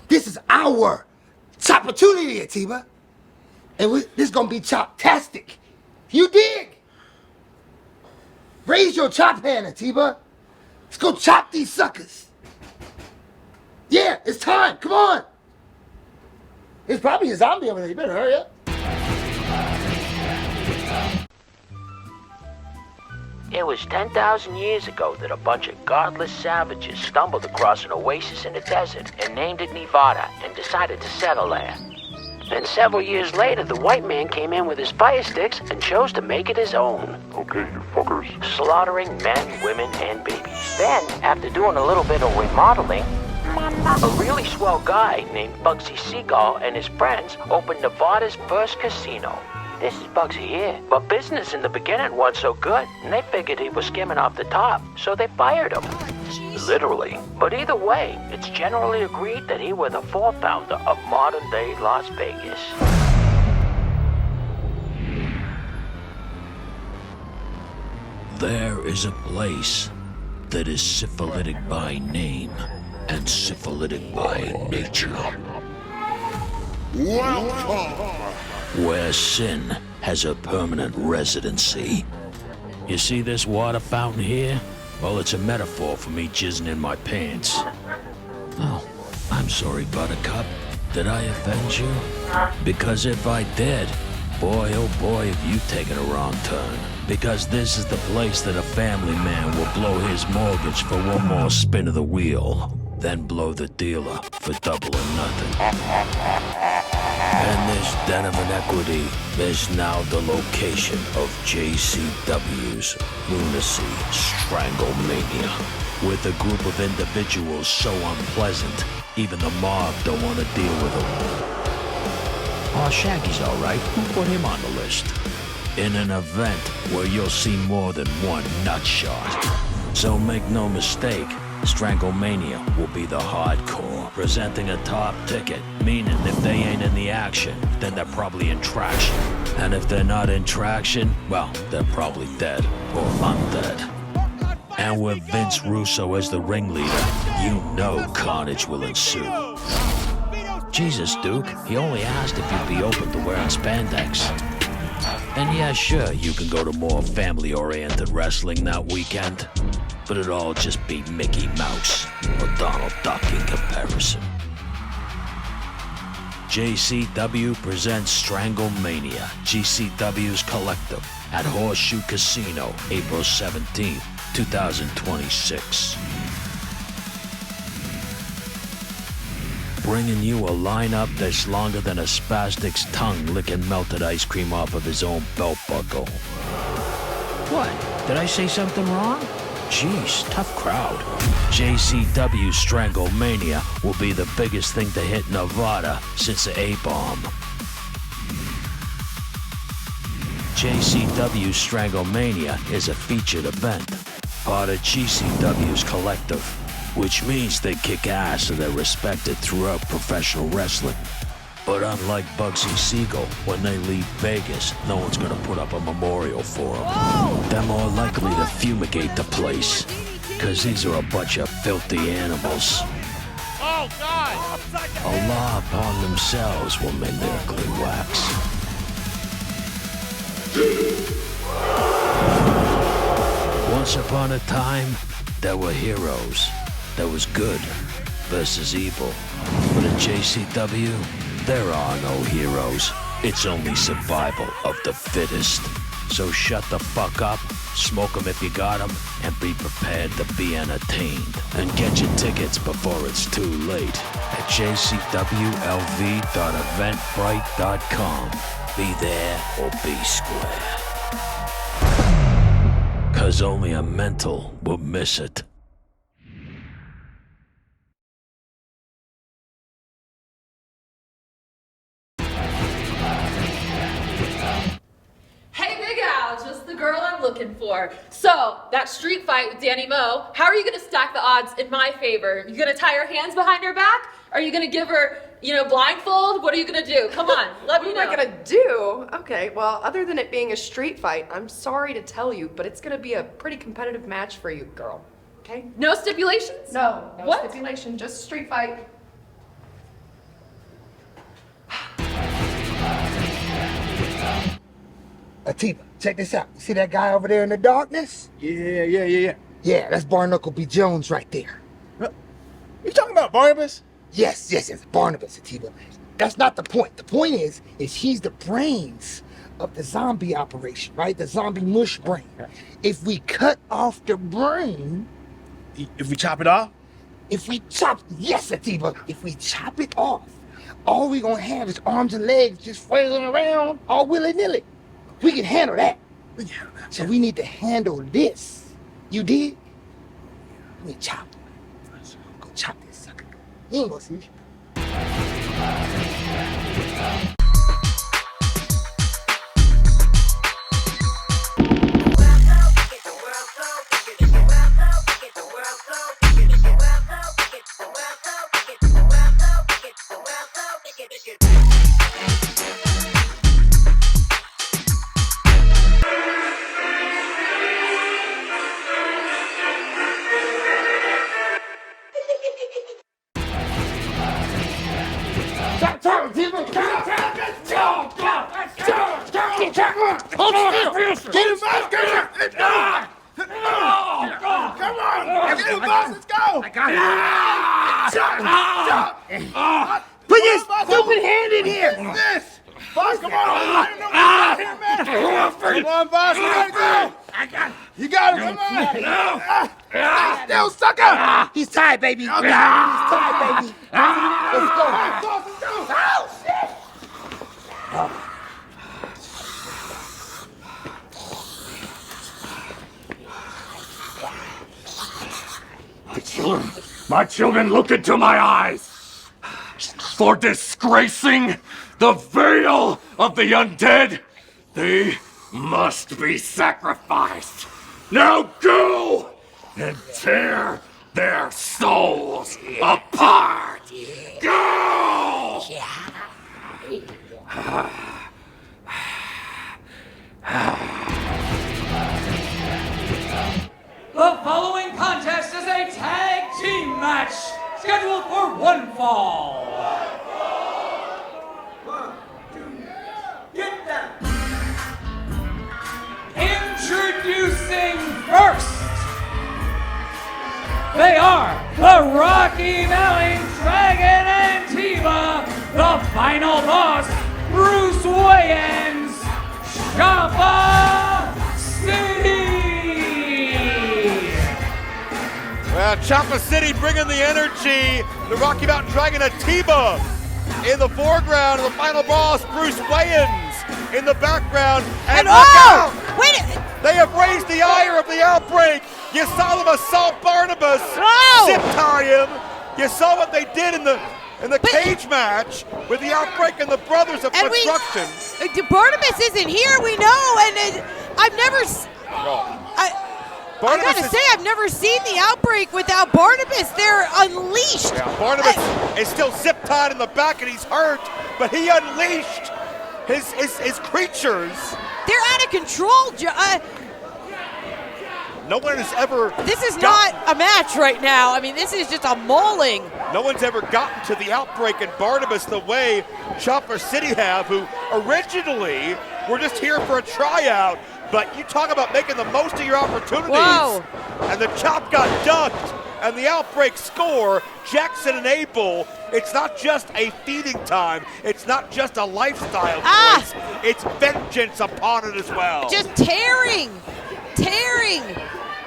this is our chop-opportunity, Atiba. And this is gonna be chop-tastic. You dig? Raise your chop hand, Atiba. Let's go chop these suckers. Yeah, it's time. Come on. There's probably a zombie over there. You better hurry up. It was 10,000 years ago that a bunch of godless savages stumbled across an oasis in the desert and named it Nevada and decided to settle there. Then several years later, the white man came in with his fire sticks and chose to make it his own. Okay, you fuckers. Slaughtering men, women, and babies. Then, after doing a little bit of remodeling, a really swell guy named Bugsy Seagull and his friends opened Nevada's first casino. This is Bugsy here. But business in the beginning wasn't so good, and they figured he was skimming off the top, so they fired him. Literally. But either way, it's generally agreed that he was the founder of modern-day Las Vegas. There is a place that is syphilitic by name and syphilitic by nature. Welcome! Where sin has a permanent residency. You see this water fountain here? Well, it's a metaphor for me jizzing in my pants. Oh, I'm sorry, Buttercup. Did I offend you? Because if I did, boy, oh boy, have you taken a wrong turn. Because this is the place that a family man will blow his mortgage for one more spin of the wheel, then blow the dealer for double or nothing. And this den of inequity is now the location of JCW's Lunacy Strangle Mania, with a group of individuals so unpleasant, even the mob don't want to deal with them. Oh, Shaggy's all right. Who put him on the list? In an event where you'll see more than one nutshot. So make no mistake, Strangle Mania will be the hardcore, presenting a top ticket, meaning if they ain't in the action, then they're probably in traction. And if they're not in traction, well, they're probably dead or undead. And with Vince Russo as the ringleader, you know carnage will ensue. Jesus, Duke, he only asked if you'd be open to wearing spandex. And yeah, sure, you can go to more family-oriented wrestling that weekend, but it'll all just be Mickey Mouse or Donald Duck in comparison. JCW presents Strangle Mania, GCW's Collective, at Horseshoe Casino, April 17th, 2026. Bringing you a lineup that's longer than a spastic's tongue licking melted ice cream off of his own belt buckle. What? Did I say something wrong? Jeez, tough crowd. JCW Strangle Mania will be the biggest thing to hit Nevada since the A-bomb. JCW Strangle Mania is a featured event, part of GCW's Collective, which means they kick ass and they're respected throughout professional wrestling. But unlike Bugsy Siegel, when they leave Vegas, no one's gonna put up a memorial for them. Whoa! They're more likely to fumigate the place, cause these are a bunch of filthy animals. Oh, God! A law upon themselves will miraculously wax. Once upon a time, there were heroes. There was good versus evil. But at JCW, there are no heroes. It's only survival of the fittest. So shut the fuck up, smoke 'em if you got 'em, and be prepared to be entertained. And get your tickets before it's too late at jcwlv.eventbrite.com. Be there or be square. Cause only a mental will miss it. Girl I'm looking for. So, that street fight with Dani Mo, how are you gonna stack the odds in my favor? You gonna tie her hands behind her back? Are you gonna give her, blindfold? What are you gonna do? Come on, let me know. What am I gonna do? Okay, well, other than it being a street fight, I'm sorry to tell you, but it's gonna be a pretty competitive match for you, girl. Okay? No stipulations? No what? Stipulation, just street fight. Atiba, check this out. You see that guy over there in the darkness? Yeah. Yeah, that's Barnacle B. Jones right there. You talking about Barnabas? Yes, Barnabas, Atiba. That's not the point. The point is he's the brains of the zombie operation, right? The zombie mush brain. If we cut off the brain... If we chop it off? Yes, Atiba. If we chop it off, all we gonna have is arms and legs just flailing around all willy-nilly. We can handle that. So we need to handle this. You did? Let me chop. Go chop this sucker. You ain't gonna see me. Put your stupid hand in here! What's this? Boss, come on! I don't know what here, man! Come on, boss, we gotta go! You got him, come on! Stay still, sucker! He's tied, baby! He's tied, baby! Let's go! Oh, shit! My children, look into my eyes. For disgracing the veil of the undead, they must be sacrificed. Now go and tear their souls apart. Go! The following contest is a tag team match scheduled for one fall. Get down. Introducing first, they are the Rocky Mountain Dragon Antiva, the final boss, Bruce Wayans, Champa City. Well, Choppa City bringing the energy. The Rocky Mountain Dragon Atiba in the foreground. The final boss, Bruce Wayans, in the background. And look out! Wait! They have raised the ire of the Outbreak. You saw them assault Barnabas. Zip tie him. You saw what they did in the cage match with the Outbreak and the Brothers of Construction. Barnabas isn't here, we know, and I've never. I gotta say, I've never seen the Outbreak without Barnabas. They're unleashed. Yeah, Barnabas is still zip tied in the back and he's hurt, but he unleashed his creatures. They're out of control. No one has ever. This is not a match right now. I mean, this is just a mauling. No one's ever gotten to the Outbreak and Barnabas the way Choppa City have, who originally were just here for a tryout. But you talk about making the most of your opportunities. Whoa. And the chop got ducked, and the Outbreak score. Jackson and Abel. It's not just a feeding time. It's not just a lifestyle choice. It's vengeance upon it as well. Just tearing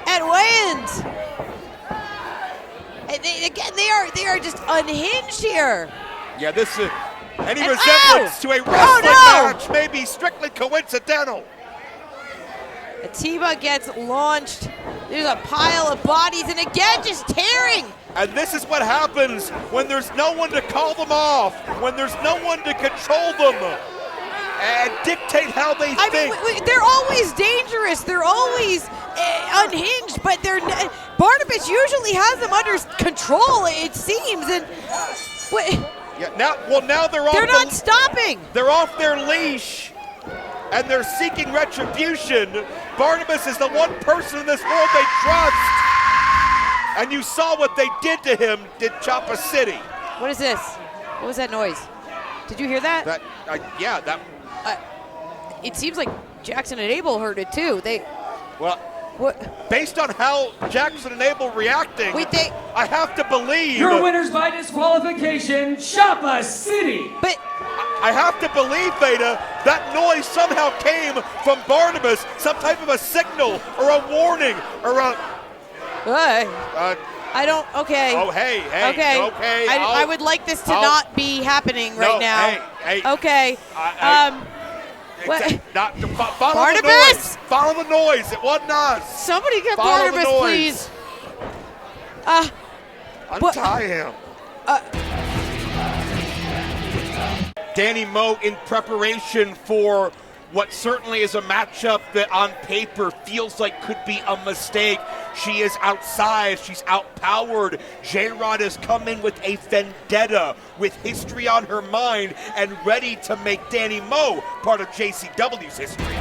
at Wayans. And they are just unhinged here. Yeah, this is any resemblance to a wrestling match may be strictly coincidental. Atiba gets launched. There's a pile of bodies, and again, just tearing. And this is what happens when there's no one to call them off, when there's no one to control them and dictate how they think. I mean, they're always dangerous. They're always unhinged, but Barnabas usually has them under control, it seems. And yeah, now they're off. They're not stopping. They're off their leash, and they're seeking retribution. Barnabas is the one person in this world they trust. And you saw what they did to him, did Choppa City. What is this? What was that noise? Did you hear that? It seems like Jackson and Abel heard it too. Based on how Jackson and Abel reacting, I have to believe. Your winners by disqualification, Choppa City. But I have to believe, Veda, that noise somehow came from Barnabas, some type of a signal or a warning or a. I don't. Okay. Oh, hey. Okay. I would like this to not be happening right now. Hey. Okay. What? Barnabas! Follow the noise. It wasn't us. Somebody get Barnabas, please. Untie him. Dani Mo in preparation for what certainly is a matchup that on paper feels like could be a mistake. She is outsized, she's outpowered. J-Rod has come in with a vendetta, with history on her mind, and ready to make Dani Mo part of JCW's history.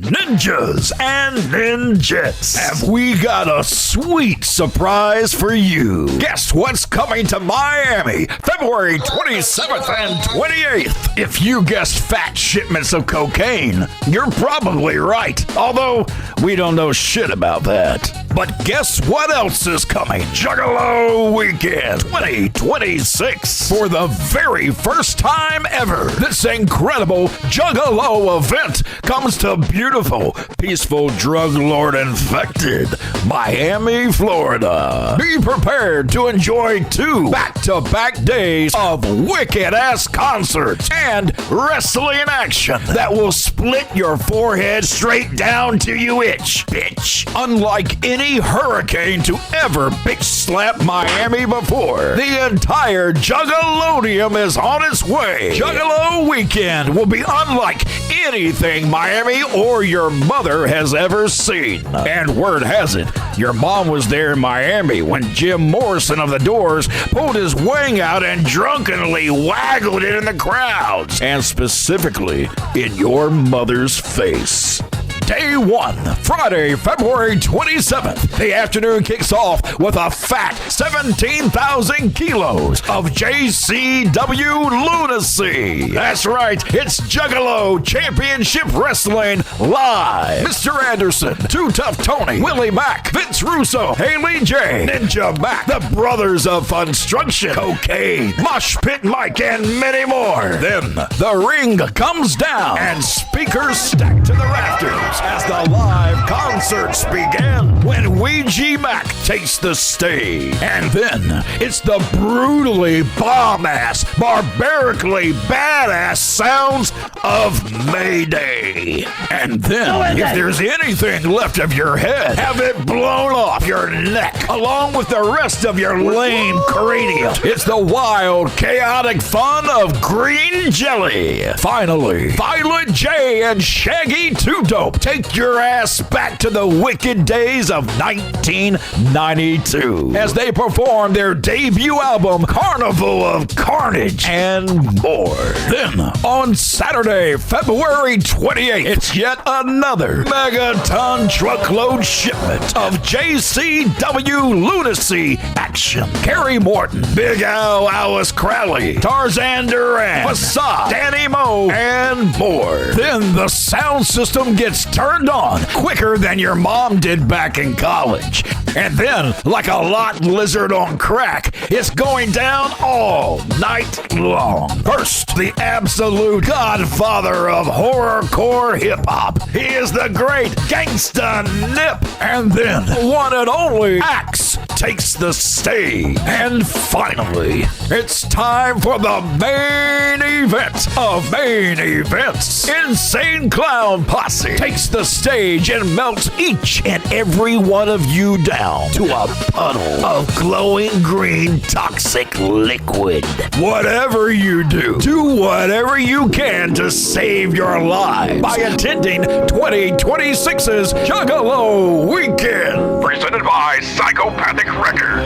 Ninjas and ninjets, have we got a sweet surprise for you. Guess what's coming to Miami February 27th and 28th? If you guessed fat shipments of cocaine, you're probably right, although we don't know shit about that. But guess what else is coming? Juggalo Weekend 2026. For the very first time ever, this incredible Juggalo event comes to beautiful, peaceful, drug lord infected Miami, Florida. Be prepared to enjoy 2 back-to-back days of wicked-ass concerts and wrestling action that will split your forehead straight down to you itch, bitch. Unlike any any hurricane to ever bitch slap Miami before. The entire Juggalonium is on its way. Juggalo weekend will be unlike anything Miami or your mother has ever seen. And word has it, your mom was there in Miami when Jim Morrison of the Doors pulled his wang out and drunkenly waggled it in the crowds, and specifically in your mother's face. Day 1, Friday, February 27th. The afternoon kicks off with a fat 17,000 kilos of JCW Lunacy. That's right, it's Juggalo Championship Wrestling live. Mr. Anderson, Too Tough Tony, Willie Mack, Vince Russo, Haley J, Ninja Mack, the Brothers of Funstructition, Cocaine, Mosh Pit Mike, and many more. Then the ring comes down and speakers stack to the rafters as the live concerts begin when Ouija Mac takes the stage. And then it's the brutally bomb-ass, barbarically badass sounds of Mayday. And then, if there's anything left of your head, have it blown off your neck, along with the rest of your lame cranium. It's the wild, chaotic fun of green jelly. Finally, Violet J and Shaggy Two Dope take your ass back to the wicked days of 1992 as they perform their debut album, Carnival of Carnage, and more. Then, on Saturday, February 28th, it's yet another megaton truckload shipment of JCW Lunacy action. Kerry Morton, Big Al Alice Crowley, Tarzan Duran, Facade, Dani Mo, and more. Then the sound system gets turned on quicker than your mom did back in college. And then, like a lot lizard on crack, it's going down all night long. First, the absolute godfather of horrorcore hip-hop. He is the great Gangsta Nip. And then, one and only Axe takes the stage. And finally, it's time for the main event of main events. Insane Clown Posse takes the stage and melts each and every one of you down to a puddle of glowing green toxic liquid. Whatever you do whatever you can to save your lives by attending 2026's Juggalo Weekend. Presented by Psychopathic Records.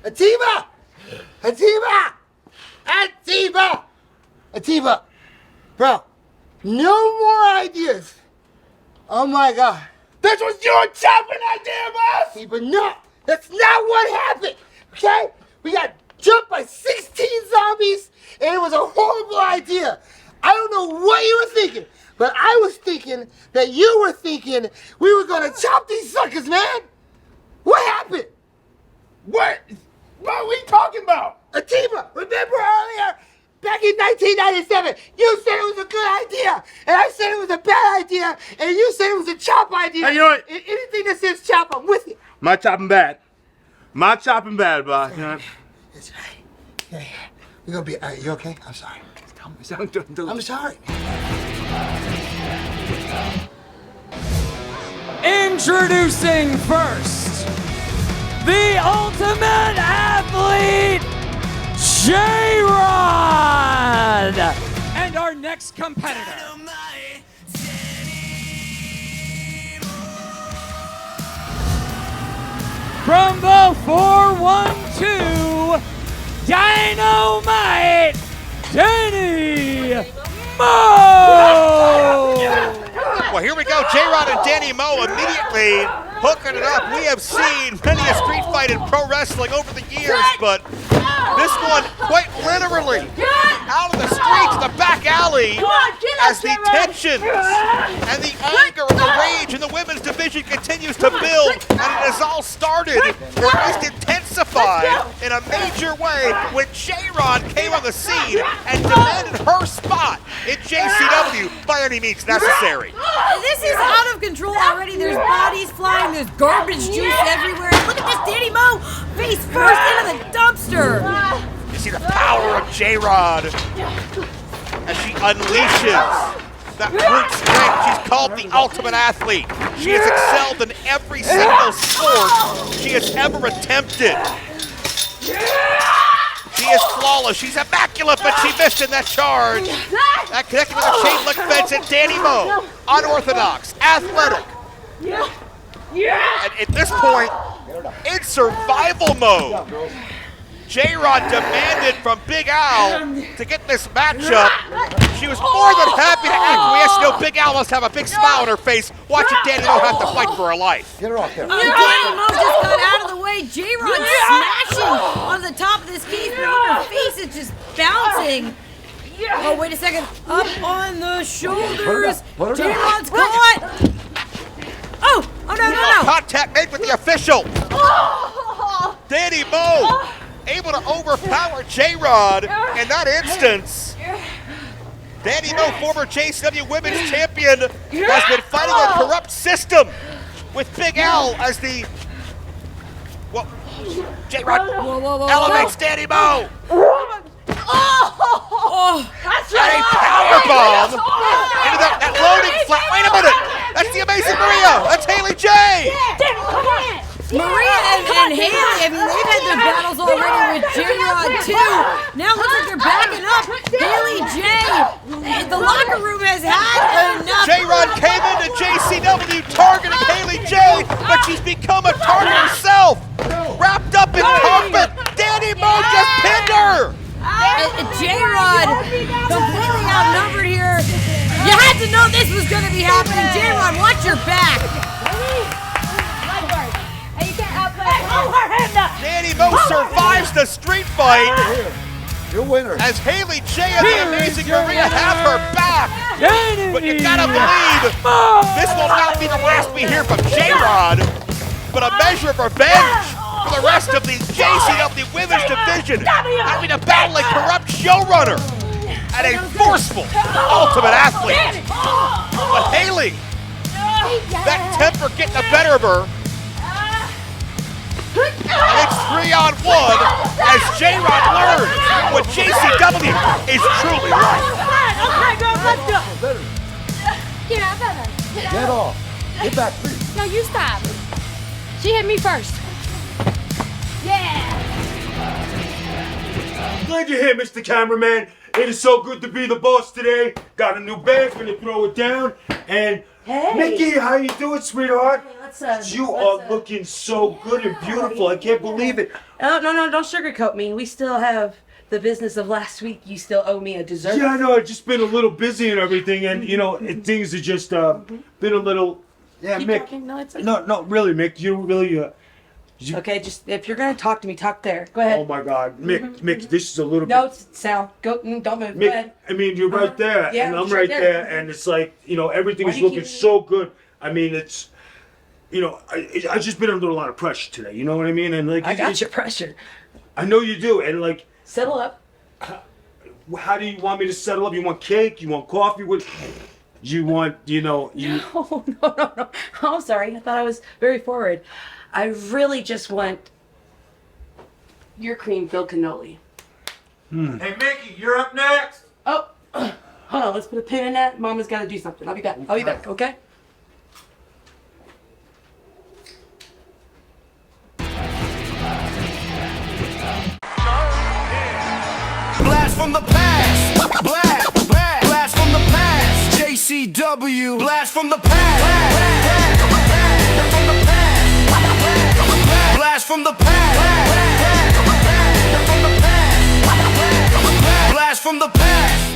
Atiba! Atiba! Atiba! Atiba! Bro, no more ideas. Oh my God. This was your chopping idea, boss! Atiba, no! That's not what happened! Okay? We got jumped by 16 zombies, and it was a horrible idea. I don't know what you were thinking, but I was thinking that you were thinking we were gonna chop these suckers, man! What happened? What are we talking about? Atiba, remember earlier, back in 1997, you said it was a good idea, and I said it was a bad idea, and you said it was a chop idea. Hey, you know what? Anything that says chop, I'm with you. My chopping bad. My chopping bad, boss. You know what? That's right. Yeah. We're gonna be, you okay? I'm sorry. I'm sorry. Introducing first, the ultimate athlete, J-Rod! And our next competitor, from the 412, Dynamite, Dani Mo! Well, here we go. J-Rod and Dani Mo immediately hooking it up. We have seen many a street fight in pro wrestling over the years, but this one quite literally out of the streets, the back alley, as the tensions and the anger and the rage in the women's division continues to build, and it has all started, or at least intensified in a major way when J-Rod came on the scene and demanded her spot in JCW by any means necessary. This is out of control already. There's bodies flying, there's garbage juice everywhere. Look at this, Dani Mo, face first into the dumpster. You see the power of J-Rod as she unleashes that brute strength. She's called the ultimate athlete. She has excelled in every single sport she has ever attempted. She is flawless. She's immaculate, but she missed in that charge. That connected with a chain link fence, and Dani Mo, unorthodox, athletic. And at this point, in survival mode, J-Rod demanded from Big Al to get this matchup. She was more than happy to acquiesce. You know, Big Al must have a big smile on her face watching Dani Mo have to fight for her life. Get her off there. Dani Mo just got out of the way. J-Rod smashing on the top of this cage, but her face is just bouncing. Oh, wait a second. Up on the shoulders. J-Rod's caught. Oh, no. Contact made with the official. Dani Mo able to overpower J-Rod in that instance. Dani Mo, former JCW Women's Champion, has been fighting a corrupt system with Big Al as the... Well, J-Rod elevates Dani Mo. That's And a powerbomb into that loading flat. Wait a minute. That's the Amazing Maria. That's Haley J. Maria and Haley, I mean, they've had their battles already with J-Rod too. Now it looks like they're backing up. Haley J. The locker room has had enough. J-Rod came into JCW targeting Haley J, but she's become a target herself. Wrapped up in carpet. Dani Mo just pinned her. J-Rod completely outnumbered here. You had to know this was going to be happening. J-Rod, watch your back. Dani Mo survives the street fight. You're winner. As Haley J and the Amazing Maria have her back. But you gotta believe this will not be the last we hear from J-Rod, but a measure of revenge for the rest of the JCW Women's Division, having to battle a corrupt showrunner and a forceful ultimate athlete. But Haley, that temper getting the better of her. And it's 3-on-1 as J-Rod learned what JCW is truly like. Okay, girl, let's go. Get off. Get back, please. No, you stop. She hit me first. Glad you're here, Mr. Cameraman. It is so good to be the boss today. Got a new bag, gonna throw it down. And Mickey, how you doing, sweetheart? You are looking so good and beautiful. I can't believe it. Oh, no, don't sugarcoat me. We still have the business of last week. You still owe me a dessert. Yeah, I know. I've just been a little busy and everything, and you know, things have just been a little. Yeah, Keep Mick. talking. No, it's okay. No, really, Mick. You really. Okay, just if you're gonna talk to me, talk there. Go ahead. Oh my God, Mick, this is a little No, bit. Sal, don't move. Mick, Go ahead. I mean, you're right there, Yeah, and I'm sure right there. there, and it's like, you know, everything Why is do you looking keep- so good. I mean, it's, you know, I just been under a lot of pressure today. You know what I mean? And like, I got your pressure. I know you do, and like, settle up. How do you want me to settle up? You want cake? You want coffee? What? You want, you know, you. No. Oh, I'm sorry. I thought I was very forward. I really just want your cream-filled cannoli. Hey, Mickey, you're up next. Oh, hold on. Let's put a pin in that. Mama's got to do something. I'll be back. Okay? Blast from the past. Blast from the past. JCW. Blast from the past. Blast from the past. Blast from the past.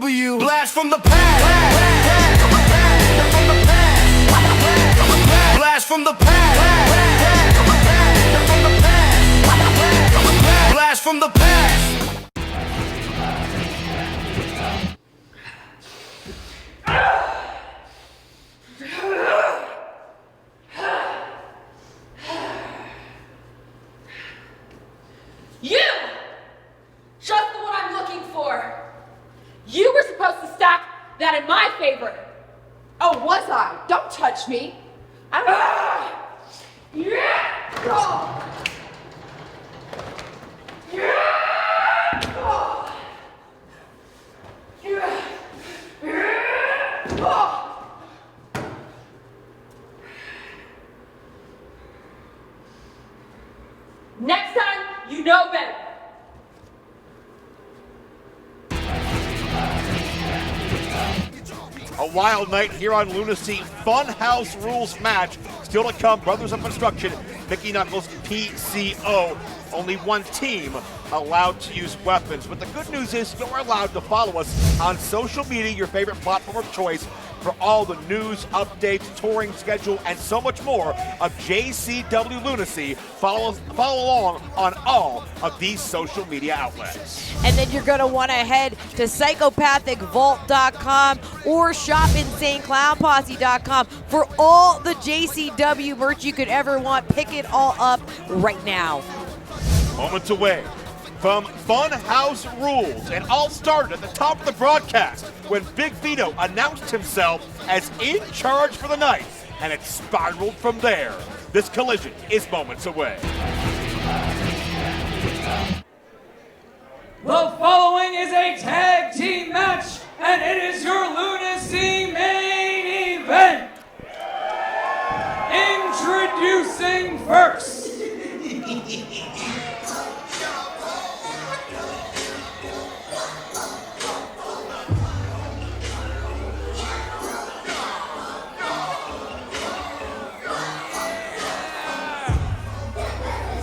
JCW. Blast from the past. Blast from the past. Blast from the past. You! Just the one I'm looking for. You were supposed to stack that in my favor. Oh, was I? Don't touch me. I don't. Yeah! Oh. Next time, you know better. A wild night here on Lunacy. Funhouse rules match. Still to come, Brothers of Construction, Mickey Knuckles, PCO. Only one team allowed to use weapons. But the good news is you're allowed to follow us on social media, your favorite platform of choice, for all the news, updates, touring schedule, and so much more of JCW Lunacy. Follow along on all of these social media outlets. And then you're going to want to head to psychopathicvault.com or shopinsaneclownposse.com for all the JCW merch you could ever want. Pick it all up right now. Moments away from Funhouse Rules, and all started at the top of the broadcast when Big Vito announced himself as in charge for the night, and it spiraled from there. This collision is moments away. The following is a tag team match, and it is your Lunacy main event. Introducing first.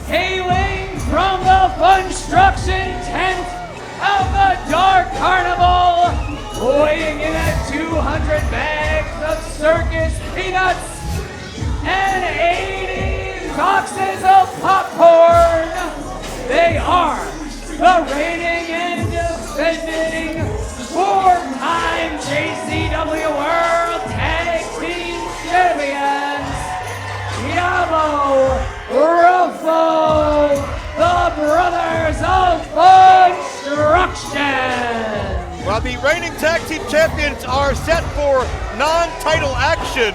Hailing from the Funstruction tent of the Dark Carnival, weighing in at 200 bags of circus peanuts and 80 boxes of popcorn, they are the reigning and defending four-time JCW World Tag Team Champions, Juggalo, Ruffo, the Brothers of Funstruction. Well, the reigning tag team champions are set for non-title action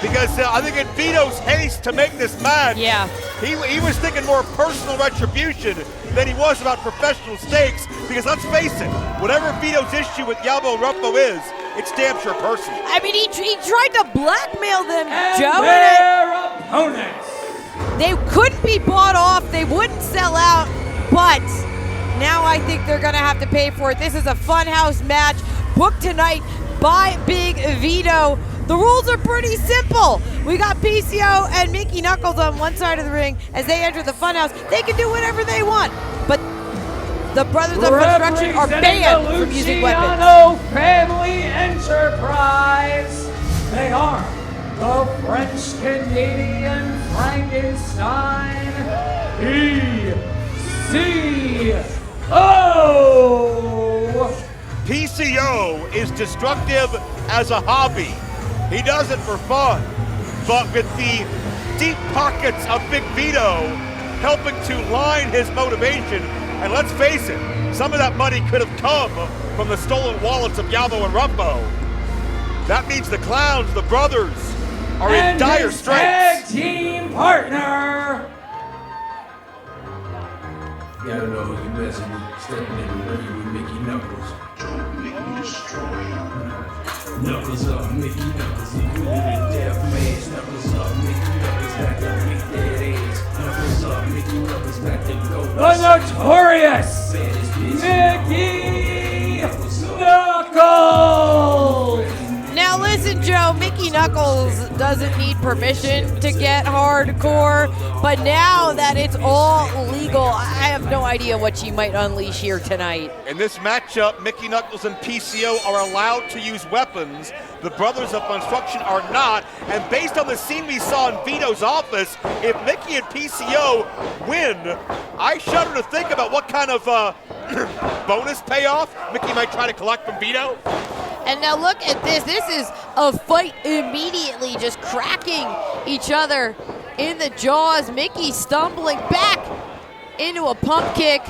because I think in Vito's haste to make this match, he was thinking more personal retribution than he was about professional stakes, because let's face it, whatever Vito's issue with Juggalo and Ruffo is, it's damn sure personal. I mean, he tried to blackmail them, And Joe. their opponents. They couldn't be bought off. They wouldn't sell out, but now I think they're going to have to pay for it. This is a Funhouse match booked tonight by Big Vito. The rules are pretty simple. We got PCO and Mickey Knuckles on one side of the ring. As they enter the Funhouse, they can do whatever they want, but the Brothers of Funstruction are banned from using weapons. Luciano Family Enterprise. They are the French-Canadian Frankenstein, PCO. PCO is destructive as a hobby. He does it for fun, but with the deep pockets of Big Vito helping to line his motivation, and let's face it, some of that money could have come from the stolen wallets of Juggalo and Ruffo. That means the Clowns, the brothers, are in dire his straits. tag team partner. You gotta know who you messing with. Stepping in the ring with Mickey Knuckles. Mickey destroy. Knuckles up, Mickey Knuckles. Equal to death match. Knuckles up, Mickey Knuckles. Back to beat that ass. Knuckles up, Mickey Knuckles. Back to go. The notorious Mickey Knuckles. Now listen, Joe, Mickey Knuckles doesn't need permission to get hardcore, but now that it's all legal, I have no idea what she might unleash here tonight. In this matchup, Mickey Knuckles and PCO are allowed to use weapons. The Brothers of Funstruction are not, and based on the scene we saw in Vito's office, if Mickey and PCO win, I shudder to think about what kind of bonus payoff Mickey might try to collect from Vito. And now look at this. This is a fight immediately, just cracking each other in the jaws. Mickey stumbling back into a pump kick.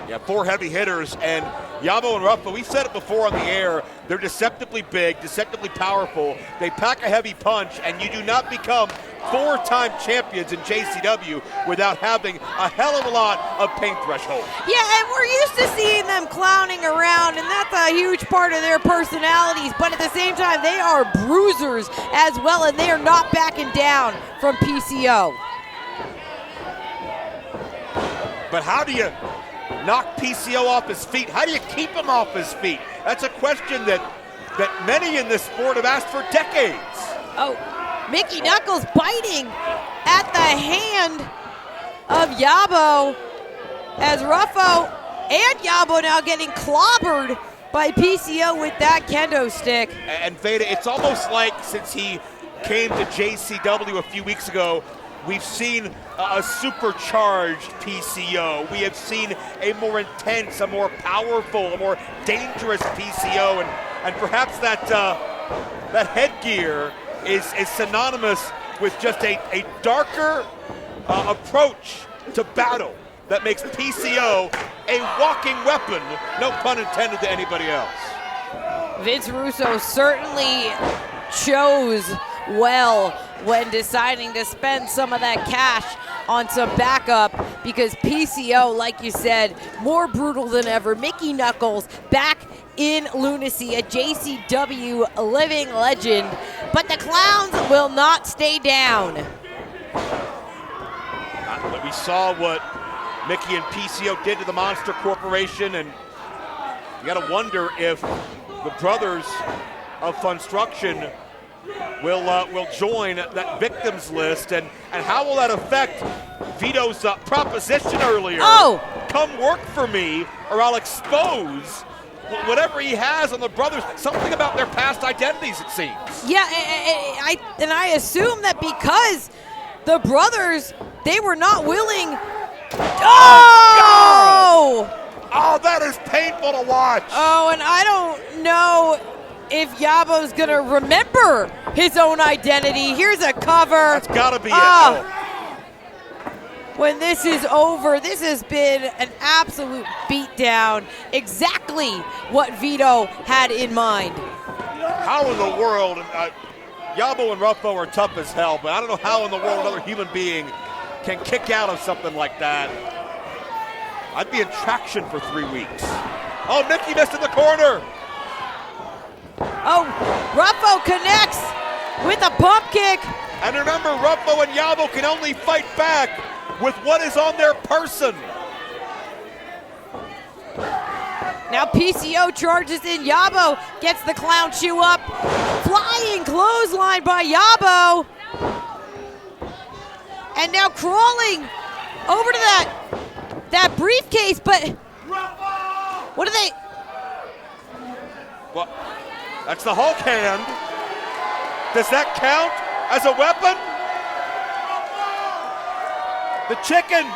Yeah, 4 heavy hitters, and Yabo and Ruffo, we said it before on the air, they're deceptively big, deceptively powerful. They pack a heavy punch, and you do not become 4-time champions in JCW without having a hell of a lot of pain threshold. Yeah, and we're used to seeing them clowning around, and that's a huge part of their personalities, but at the same time, they are bruisers as well, and they are not backing down from PCO. But how do you knock PCO off his feet? How do you keep him off his feet? That's a question that many in this sport have asked for decades. Oh, Mickey Knuckles biting at the hand of Yabo as Ruffo and Yabo now getting clobbered by PCO with that kendo stick. And Veda, it's almost like since he came to JCW a few weeks ago, we've seen a supercharged PCO. We have seen a more intense, a more powerful, a more dangerous PCO, and perhaps that headgear is synonymous with just a darker approach to battle that makes PCO a walking weapon, no pun intended to anybody else. Vince Russo certainly chose well when deciding to spend some of that cash on some backup, because PCO, like you said, more brutal than ever. Mickey Knuckles back in Lunacy, a JCW living legend, but the clowns will not stay down. We saw what Mickey and PCO did to the Monster Corporation, and you gotta wonder if the Brothers of Funstruction will join that victims list, and how will that affect Vito's proposition earlier? Oh! Come work for me, or I'll expose whatever he has on the Brothers. Something about their past identities, it seems. Yeah, and I assume that because the Brothers, they were not willing. Oh! Oh, that is painful to watch. Oh, and I don't know if Yabo's gonna remember his own identity. Here's a cover. That's gotta be it. When this is over, this has been an absolute beatdown. Exactly what Vito had in mind. How in the world, Yabo and Ruffo are tough as hell, but I don't know how in the world another human being can kick out of something like that. I'd be in traction for 3 weeks. Oh, Mickey missed in the corner. Oh, Ruffo connects with a pump kick. And remember, Ruffo and Yabo can only fight back with what is on their person. Now PCO charges in. Yabo gets the clown shoe up. Flying clothesline by Yabo. And now crawling over to that briefcase, but what are they? Well, that's the Hulk hand. Does that count as a weapon? The chicken.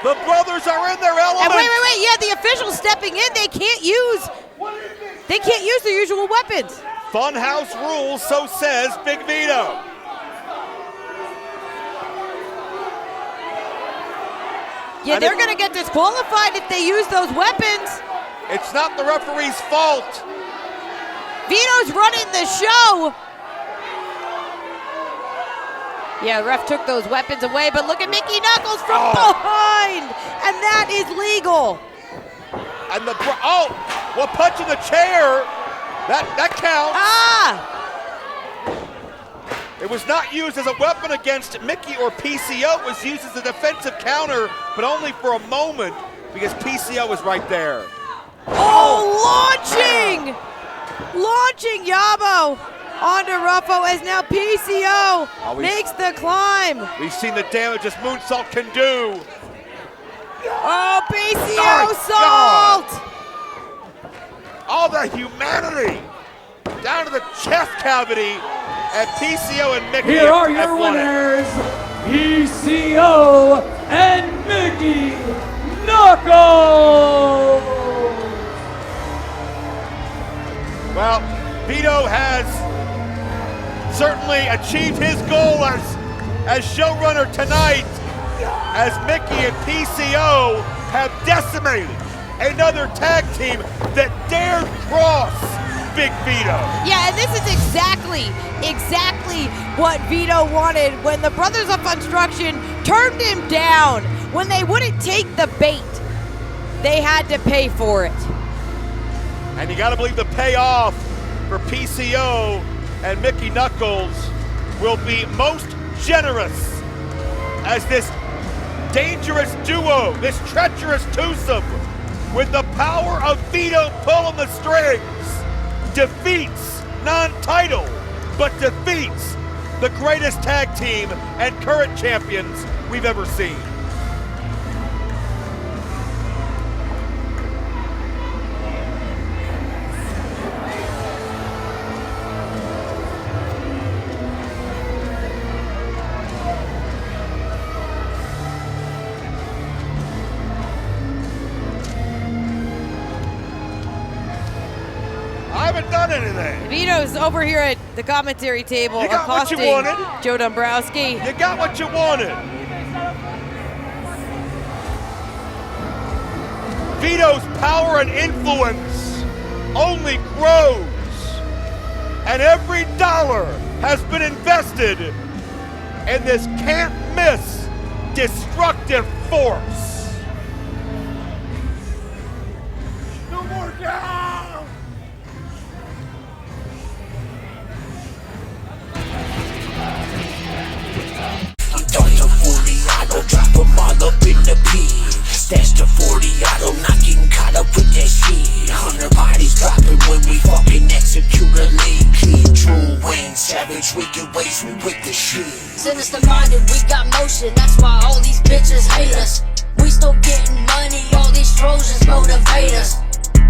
The Brothers are in their element. And wait. Yeah, the officials stepping in. They can't use their usual weapons. Funhouse rules, so says Big Vito. Yeah, they're going to get disqualified if they use those weapons. It's not the referee's fault. Vito's running the show. Yeah, the ref took those weapons away, but look at Mickey Knuckles from behind, and that is legal. And well, punch in the chair. That counts. It was not used as a weapon against Mickey or PCO. It was used as a defensive counter, but only for a moment because PCO was right there. Oh, launching! Launching Yabo onto Ruffo as now PCO makes the climb. We've seen the damage this moonsault can do. Oh, PCO salt! All the humanity down to the chest cavity, and PCO and Mickey. Here are your winners, PCO and Mickey Knuckles! Well, Vito has certainly achieved his goal as showrunner tonight, as Mickey and PCO have decimated another tag team that dared cross Big Vito. Yeah, and this is exactly what Vito wanted when the Brothers of Funstruction turned him down. When they wouldn't take the bait, they had to pay for it. And you gotta believe the payoff for PCO and Mickey Knuckles will be most generous as this dangerous duo, this treacherous twosome, with the power of Vito pulling the strings, defeats non-title, but defeats the greatest tag team and current champions we've ever seen. I haven't done anything. Vito's over here at the commentary table You got what you accosting wanted. Joe Dombrowski. You got what you wanted. Vito's power and influence only grows, and every dollar has been invested in this can't-miss destructive force. No more down! Dump the 40 auto, drop them all up in the pit. Stash the 40 auto, not getting caught up with that shit. 100 bodies dropping when we fucking execute a lead. Kid, true win, savage, wicked ways, we with the shit. Sinister minded, we got motion, that's why all these bitches hate us. We still getting money, all these Trojans motivate us.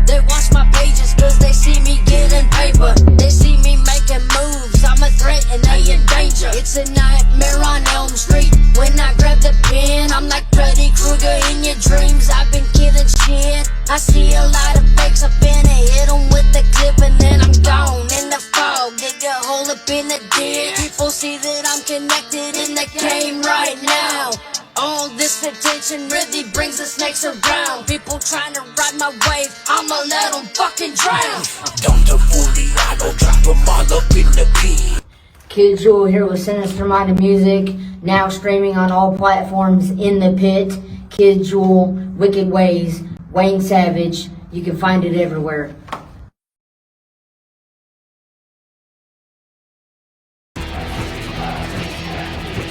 They watch my pages cause they see me getting paper. They see me making moves, I'm a threat and they in danger. It's a nightmare on Elm Street. When I grab the pen, I'm like Freddy Krueger in your dreams. I've been killing shit. I see a lot of fakes up in it, hit them with the clip and then I'm gone in the fog. Dig a hole up in the ditch. People see that I'm connected in the game right now. All this attention really brings the snakes around. People trying to ride my wave, I'ma let them fucking drown. Dump the 40 auto, drop them all up in the pit. Kid Jewel here with Sinister Minded Music, now streaming on all platforms in the pit. Kid Jewel, Wicked Ways, Wayne Savage, you can find it everywhere.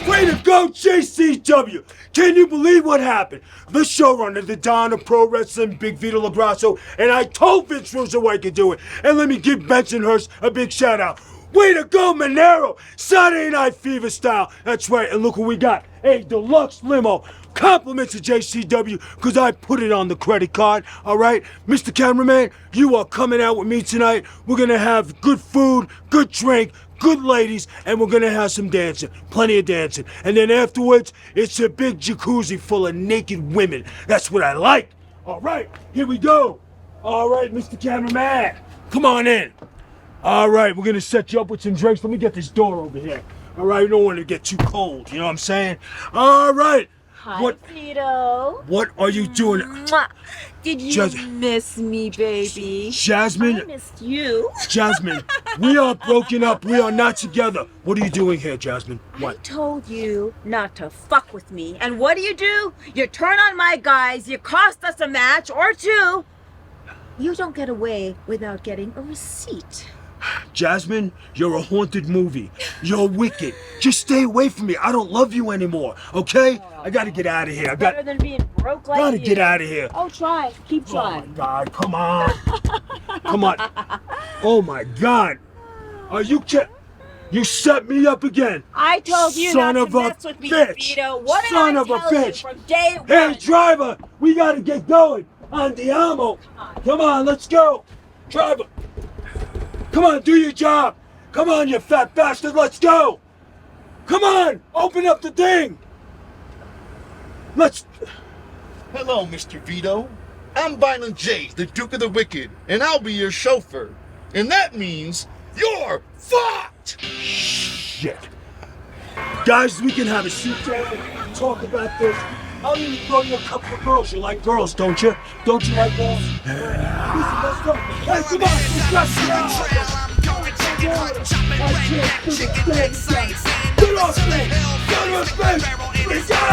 Way to go, JCW! Can you believe what happened? The showrunner, the Don of Pro Wrestling, Big Vito LaGrasso, and I told Vince Russo I could do it. And let me give Bensonhurst a big shout out. Way to go, Monero! Saturday Night Fever style. That's right, and look what we got. A deluxe limo. Compliments to JCW, because I put it on the credit card, all right? Mr. Cameraman, you are coming out with me tonight. We're going to have good food, good drink, good ladies, and we're going to have some dancing. Plenty of dancing. And then afterwards, it's a big jacuzzi full of naked women. That's what I like. All right, here we go. All right, Mr. Cameraman, come on in. All right, we're going to set you up with some drinks. Let me get this door over here. All right, you don't want to get too cold, you know what I'm saying? All right. Hi, Vito. What are you doing? Mwah. Did you miss me, baby? Jasmine. I missed you. Jasmine, we are broken up. We are not together. What are you doing here, Jasmine? What? I told you not to fuck with me. And what do? You turn on my guys, you cost us a match or two. You don't get away without getting a receipt. Jasmine, you're a haunted movie. You're wicked. Just stay away from me. I don't love you anymore, okay? I gotta get out of here. I Better than being broke like gotta you. get out of here. Oh, try. Keep Oh my trying. God, come on. Come on. Oh my God. Are you kidding? You set me up again. I told you Son not of to a mess with me, bitch. Vito. What Son did I of a tell you bitch. from day one? Hey, driver, we gotta get going. Andiamo. Come on, let's go. Driver. Come on, do your job. Come on, you fat bastard, let's go. Come on, open up the thing. Let's... Hello, Mr. Vito. I'm Violent J, the Duke of the Wicked, and I'll be your chauffeur. And that means you're fucked! Shit. Guys, we can have a seat down and talk about this. I'll even throw you a couple of girls. You like girls, don't you? Don't you like girls? Listen, let's go. Hey, come on, let's go. Get off me! Get off me!